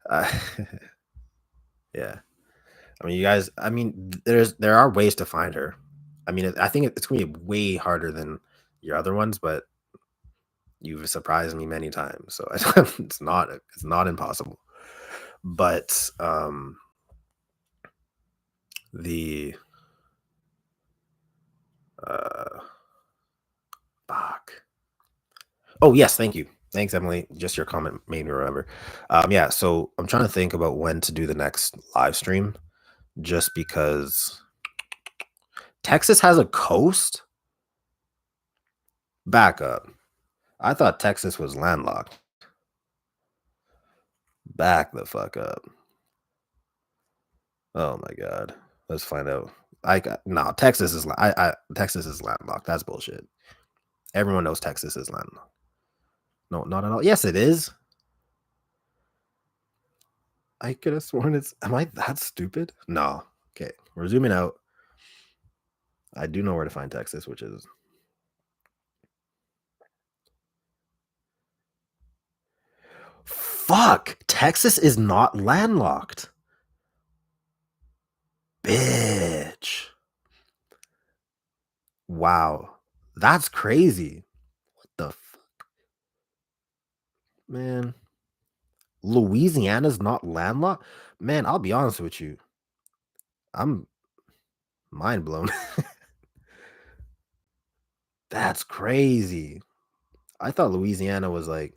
A: Uh, yeah. I mean, you guys. I mean, there are ways to find her. I mean, I think it's gonna be way harder than your other ones, but you've surprised me many times, so it's not impossible. But the uh, fuck. Oh yes, thank you. Thanks, Emily. Just your comment made me remember. Yeah, so I'm trying to think about when to do the next live stream, just because Texas has a coast. Back up. I thought Texas was landlocked. Back the fuck up. Oh my god. Let's find out. I got no. Texas is landlocked. That's bullshit. Everyone knows Texas is landlocked. No, not at all. Yes, it is. I could have sworn it's. Am I that stupid? No. Okay, we're zooming out. I do know where to find Texas, which is fuck. Texas is not landlocked. Bitch. Wow. That's crazy. What the man? Louisiana's not landlocked? Man, I'll be honest with you. I'm mind blown. That's crazy. I thought Louisiana was like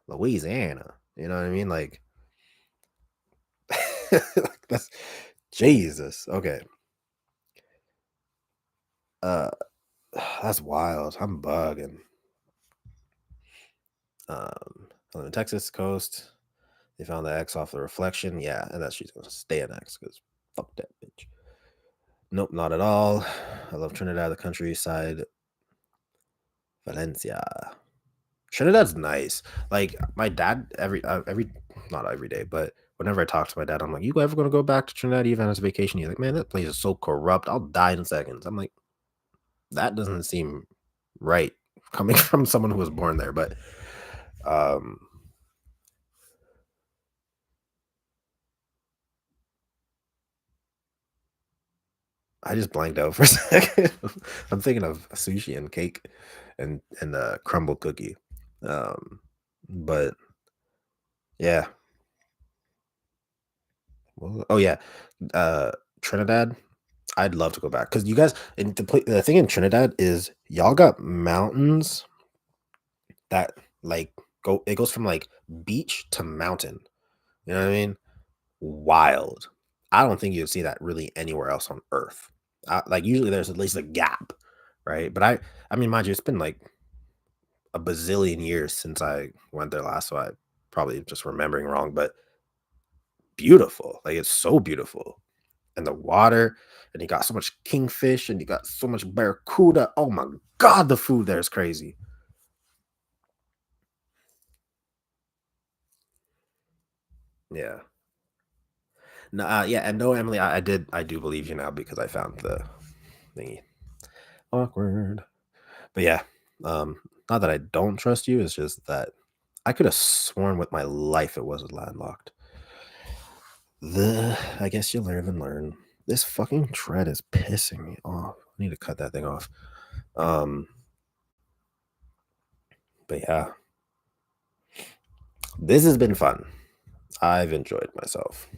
A: Louisiana. You know what I mean? Like, like that's Jesus. Okay. Uh that's wild. I'm bugging. On the Texas coast, they found the X off the reflection. Yeah, and that she's gonna stay an X because fuck that bitch. Nope, not at all. I love Trinidad, the countryside. Valencia. Trinidad's nice. Like my dad, every not every day, but whenever I talk to my dad, I'm like, "You ever gonna go back to Trinidad even as a vacation?" He's like, "Man, that place is so corrupt. I'll die in seconds." I'm like, that doesn't seem right coming from someone who was born there. But um, I just blanked out for a second. I'm thinking of sushi and cake and a crumble cookie. Um, but yeah. Oh yeah. Trinidad. I'd love to go back because you guys and the thing in Trinidad is y'all got mountains that like it goes from like beach to mountain. You know what I mean? Wild. I don't think you'll see that really anywhere else on Earth. Like usually there's at least a gap, right? But I mean, mind you, it's been like a bazillion years since I went there last, so I probably just remembering wrong. But beautiful, like it's so beautiful, and the water, and you got so much kingfish, and you got so much barracuda. Oh my god, the food there is crazy. Yeah. No, yeah, and no, Emily, I do believe you now because I found the thingy. Awkward. But yeah, not that I don't trust you, it's just that I could have sworn with my life it wasn't landlocked. I guess you live and learn. This fucking tread is pissing me off. I need to cut that thing off. Um, but yeah, this has been fun. I've enjoyed myself.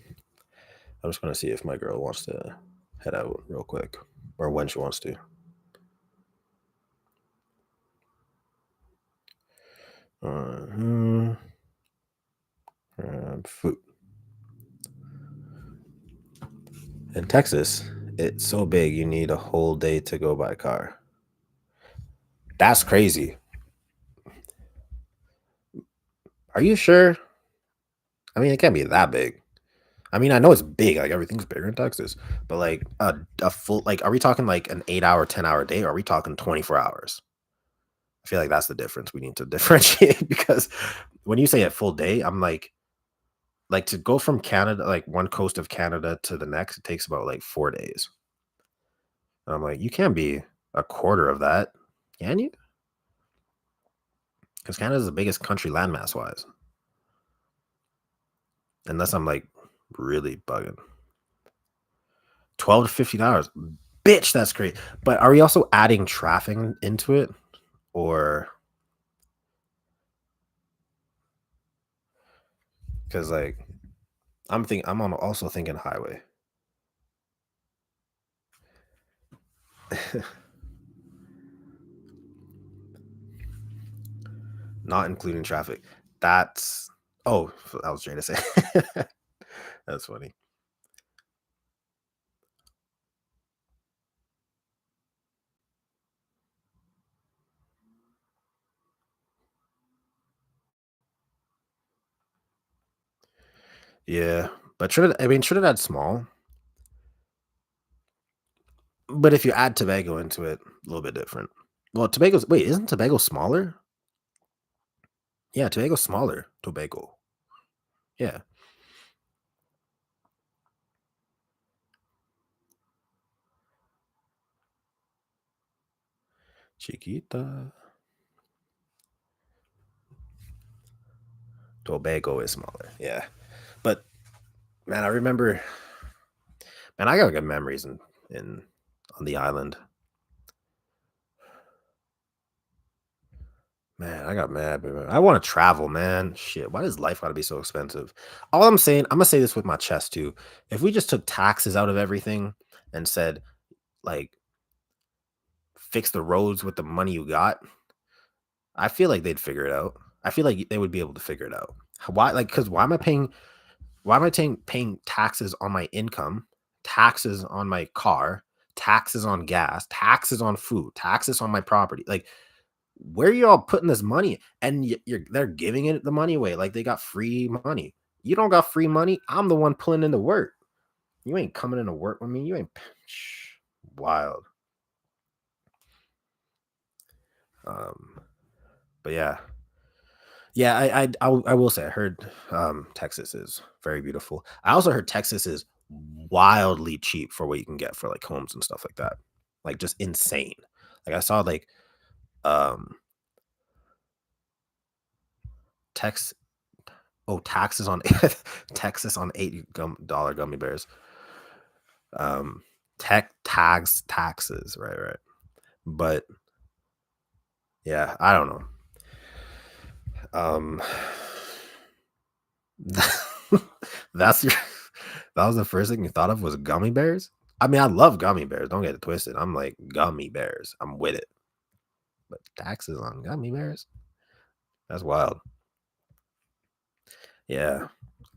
A: I'm just gonna see if my girl wants to head out real quick, or when she wants to. Uh, food in Texas. It's so big you need a whole day to go by car. That's crazy. Are you sure? I mean, it can't be that big. I mean, I know it's big. Like everything's bigger in Texas, but like a full like, are we talking like an 8 hour, 10 hour day? Or are we talking 24 hours? I feel like that's the difference we need to differentiate because when you say a full day, I'm like to go from Canada, like one coast of Canada to the next, it takes about like 4 days. And I'm like, you can't be a quarter of that, can you? Because Canada's the biggest country landmass wise. Unless I'm like really bugging. 12 to $50. Bitch, that's great. But are we also adding traffic into it? Or because like also thinking highway. Not including traffic. That's oh, I was trying to say. That's funny. Yeah. But Trinidad's small. But if you add Tobago into it, a little bit different. Well, isn't Tobago smaller? Yeah, Tobago's smaller. Tobago. Yeah. Chiquita. Tobago is smaller. Yeah. But man, I remember man, I got good memories in on the island. Man, I got mad. Man. I want to travel, man. Shit, why does life gotta be so expensive? All I'm saying, I'm gonna say this with my chest too. If we just took taxes out of everything and said, like, fix the roads with the money you got, I feel like they'd figure it out. I feel like they would be able to figure it out. Why? Like, because why am I paying taxes on my income, taxes on my car, taxes on gas, taxes on food, taxes on my property? Like, where are y'all putting this money? And they're giving it the money away like they got free money. You don't got free money. I'm the one pulling in the work. You ain't coming into work with me. You ain't wild. Um, but yeah, yeah. I will say I heard Texas is very beautiful. I also heard Texas is wildly cheap for what you can get for like homes and stuff like that. Like just insane. Like I saw like um Tex oh taxes on Texas on $8 gummy bears. Taxes, right. But yeah, I don't know. Um that's your that was the first thing you thought of was gummy bears? I mean, I love gummy bears. Don't get it twisted. I'm like gummy bears. I'm with it. But taxes on gummy bears? That's wild. Yeah.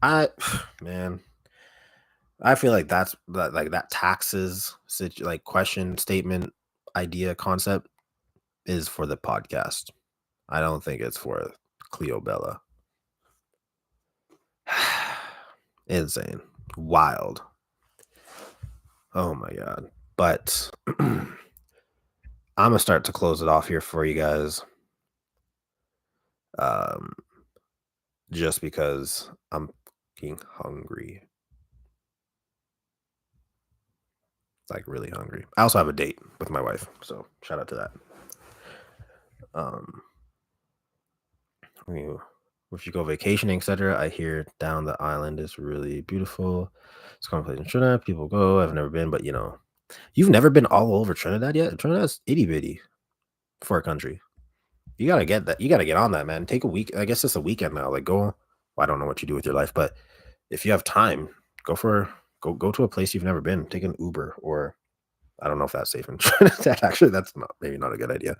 A: I man, I feel like that taxes like question statement idea concept is for the podcast. I don't think it's for Cleo Bella. Insane. Wild. Oh my god. But I'm gonna start to close it off here for you guys. Um just because I'm fucking hungry. Like really hungry. I also have a date with my wife, so shout out to that. Um you- if you go vacationing, etc., I hear down the island is really beautiful. It's common place in Trinidad. People go. I've never been, but you've never been all over Trinidad yet. Trinidad's itty bitty for a country. You gotta get that. You gotta get on that, man. Take a week. I guess it's a weekend now. Like go. Well, I don't know what you do with your life, but if you have time, go to a place you've never been. Take an Uber, or I don't know if that's safe in Trinidad. Actually, that's maybe not a good idea.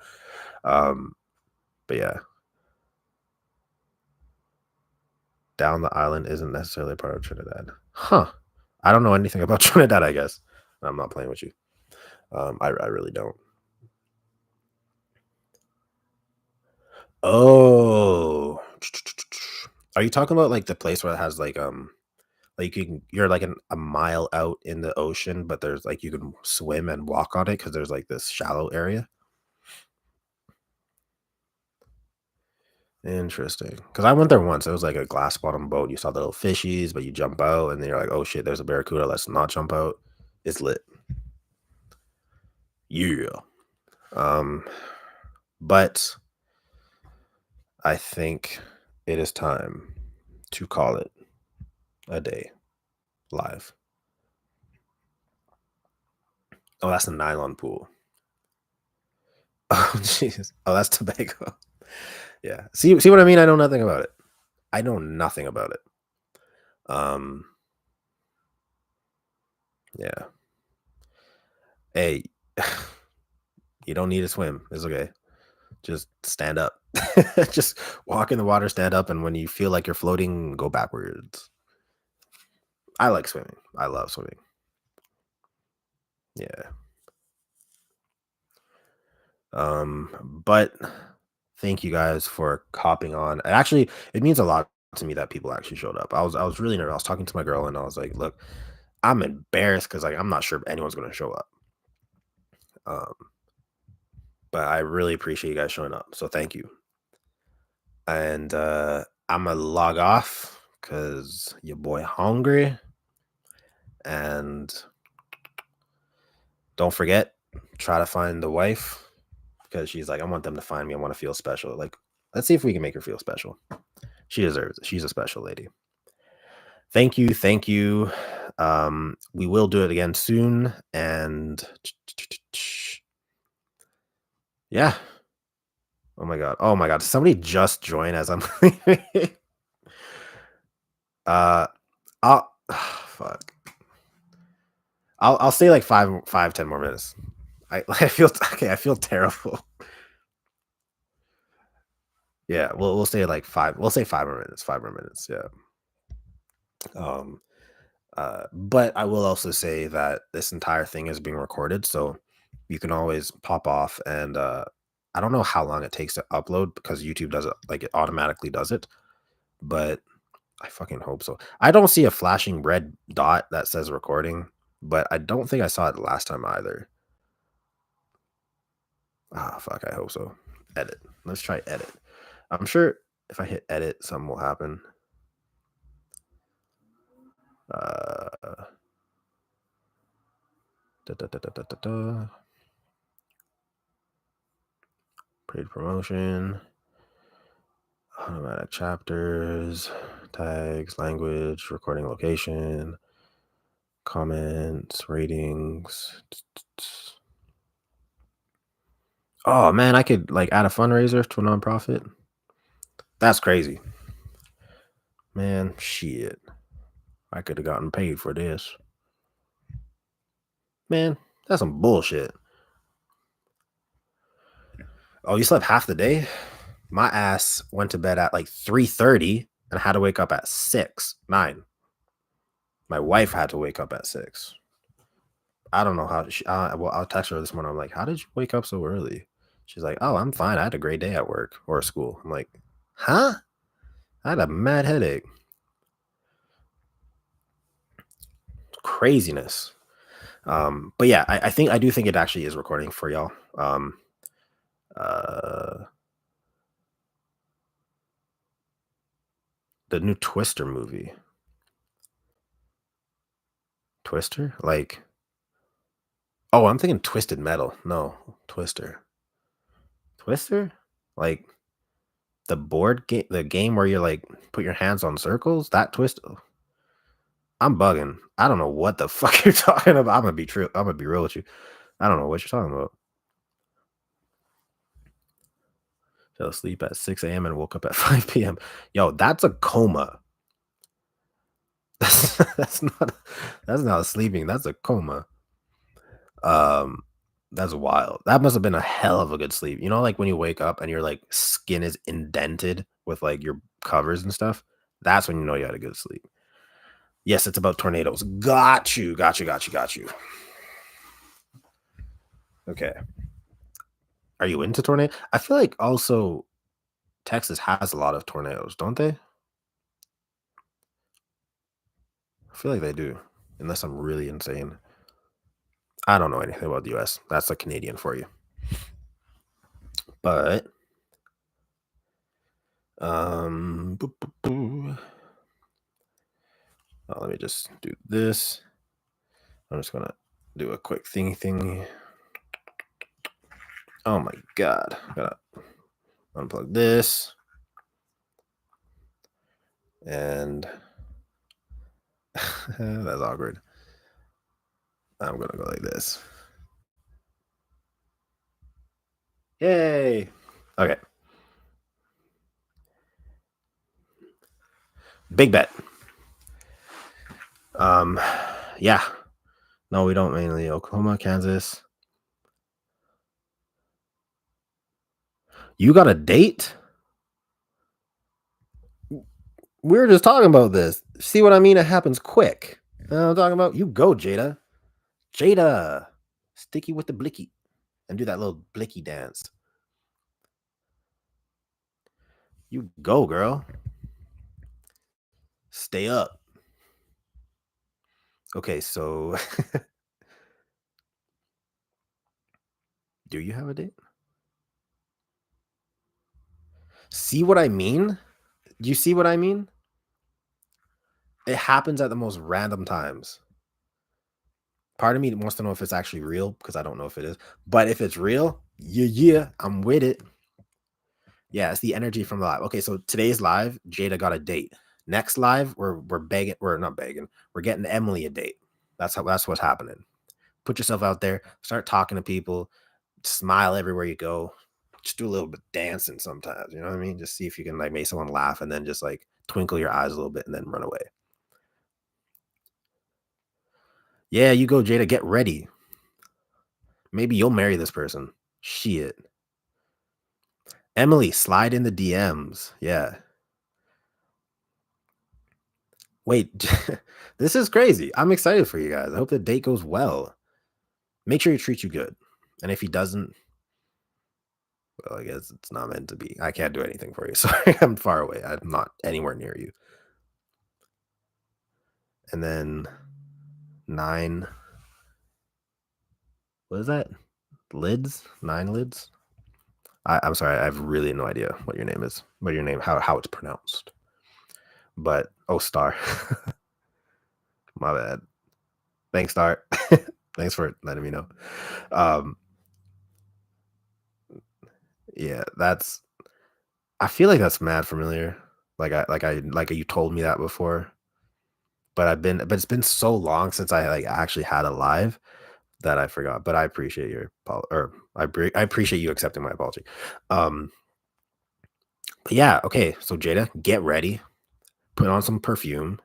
A: But yeah, down the island isn't necessarily part of Trinidad. Huh. I don't know anything about Trinidad, I guess. I'm not playing with you. I really don't. Oh. Are you talking about like the place where it has like you're like a mile out in the ocean, but there's like you can swim and walk on it because there's like this shallow area? Interesting. Because I went there once. It was like a glass bottom boat. You saw the little fishies, but you jump out and then you're like, oh shit, there's a barracuda. Let's not jump out. It's lit. Yeah. Um, but I think it is time to call it a day live. Oh, that's a nylon pool. Oh, jeez. Oh, that's Tobago. Yeah. See what I mean? I know nothing about it. I know nothing about it. Um, yeah. Hey, you don't need to swim. It's okay. Just stand up. Just walk in the water, stand up, and when you feel like you're floating, go backwards. I like swimming. I love swimming. Yeah. But thank you guys for hopping on. Actually, it means a lot to me that people actually showed up. I was really nervous. I was talking to my girl and I was like, look, I'm embarrassed because like I'm not sure if anyone's gonna show up. Um, but I really appreciate you guys showing up. So thank you. And I'm gonna log off because your boy hungry. And don't forget, try to find the wife because she's like, I want them to find me. I want to feel special. Like, let's see if we can make her feel special. She deserves it. She's a special lady. Thank you. Thank you. We will do it again soon. And yeah. Oh my god. Oh my god. Somebody just joined as I'm I'll fuck. I'll stay like 10 more minutes. I feel okay, I feel terrible. Yeah, we'll stay like 5. We'll say 5 more minutes. 5 more minutes. Yeah. Um but I will also say that this entire thing is being recorded, so you can always pop off and I don't know how long it takes to upload because YouTube does it like it automatically does it, but I fucking hope so. I don't see a flashing red dot that says recording, but I don't think I saw it last time either. Ah, fuck, I hope so. Edit. Let's try edit. I'm sure if I hit edit, something will happen. Uh, da, da, da, da, da, da, da. Paid promotion. Automatic chapters, tags, language, recording location, comments, ratings. Oh man, I could like add a fundraiser to a nonprofit. That's crazy. Man, shit. I could have gotten paid for this. Man, that's some bullshit. Oh, you slept half the day? My ass went to bed at like 3:30 and had to wake up at 6, 9. My wife had to wake up at 6. I don't know how well, I'll text her this morning. I'm like, how did you wake up so early? She's like, oh, I'm fine. I had a great day at work or school. I'm like, huh? I had a mad headache. Craziness. But yeah, I do think it actually is recording for y'all. Uh, the new Twister movie. Twister? Like, oh, I'm thinking Twisted Metal. No, Twister. Twister? Like the board game, the game where you like put your hands on circles. That twist. I'm bugging. I don't know what the fuck you're talking about. I'm gonna be true. I'm gonna be real with you. I don't know what you're talking about. Fell asleep at 6 a.m. and woke up at 5 p.m. Yo, that's a coma. That's not sleeping. That's a coma. Um, that's wild. That must have been a hell of a good sleep. You know, like when you wake up and your like skin is indented with like your covers and stuff. That's when you know you had a good sleep. Yes, it's about tornadoes. Got you. Okay. Are you into tornado? I feel like also Texas has a lot of tornadoes, don't they? I feel like they do, unless I'm really insane. I don't know anything about the US. That's a Canadian for you. But Boop, boop, boop. Oh, let me just do this. I'm just gonna do a quick thing. Oh my god. Gotta unplug this. And that's awkward. I'm gonna go like this. Yay. Okay. Big bet. Yeah. No, we don't mainly. Oklahoma, Kansas. You got a date? We were just talking about this. See what I mean? It happens quick. I'm talking about you go, Jada. Jada. Sticky with the blicky. And do that little blicky dance. You go, girl. Stay up. Okay, so do you have a date? See what I mean? Do you see what I mean? It happens at the most random times. Part of me wants to know if it's actually real because I don't know if it is. But if it's real, yeah, I'm with it. Yeah, it's the energy from the live. Okay, so today's live, Jada got a date. Next live, we're begging, we're not begging, we're getting Emily a date. That's what's happening. Put yourself out there, start talking to people, smile everywhere you go. Just do a little bit of dancing sometimes, you know what I mean? Just see if you can like make someone laugh and then just like twinkle your eyes a little bit and then run away. Yeah, you go, Jada, get ready. Maybe you'll marry this person. Shit. Emily, slide in the DMs. Yeah. Wait, this is crazy. I'm excited for you guys. I hope the date goes well. Make sure he treats you good. And if he doesn't, well, I guess it's not meant to be. I can't do anything for you. Sorry, I'm far away. I'm not anywhere near you. And then 9. What is that? Lids? 9 lids? I'm sorry. I have really no idea what your name is. What your name? How it's pronounced? But Star. My bad. Thanks, Star. Thanks for letting me know. Yeah, I feel like that's mad familiar. Like you told me that before, but it's been so long since I like actually had a live that I forgot. But I appreciate I appreciate you accepting my apology. But yeah, okay. So Jada, get ready, put on some perfume,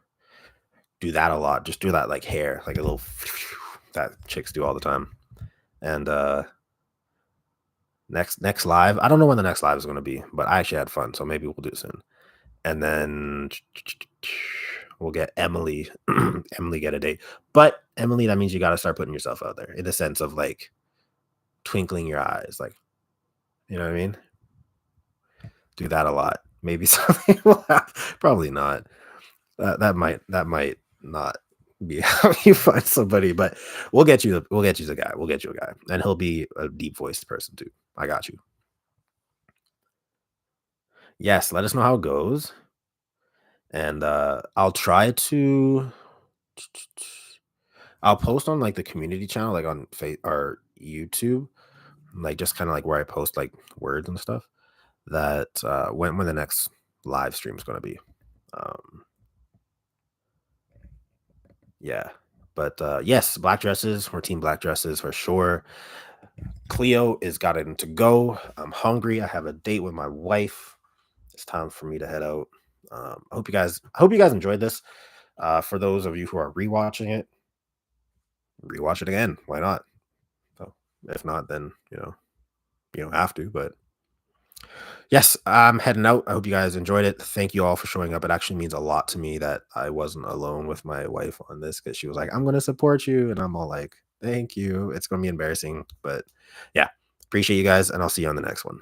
A: do that a lot. Just do that like hair, like a little that chicks do all the time. And next live, I don't know when the next live is going to be, but I actually had fun, so maybe we'll do it soon. And then we'll get Emily. Emily get a date. But Emily, that means you got to start putting yourself out there in the sense of like twinkling your eyes, like, you know what I mean? Do that a lot. Maybe something will happen. Probably not. That might not be how you find somebody, but we'll get you the guy. We'll get you a guy, and he'll be a deep voiced person too. I got you. Yes, let us know how it goes, and I'll try to. I'll post on like the community channel, like on or YouTube, like just kind of like where I post like words and stuff. That when the next live stream is going to be. Um, yeah, but yes, black dresses. We're team black dresses for sure. Khleo is gotten to go. I'm hungry. I have a date with my wife. It's time for me to head out. I hope you guys enjoyed this. For those of you who are rewatching it, rewatch it again. Why not? So if not, then you don't have to. But yes, I'm heading out. I hope you guys enjoyed it. Thank you all for showing up. It actually means a lot to me that I wasn't alone with my wife on this because she was like, I'm going to support you. And I'm all like, thank you. It's going to be embarrassing. But yeah, appreciate you guys. And I'll see you on the next one.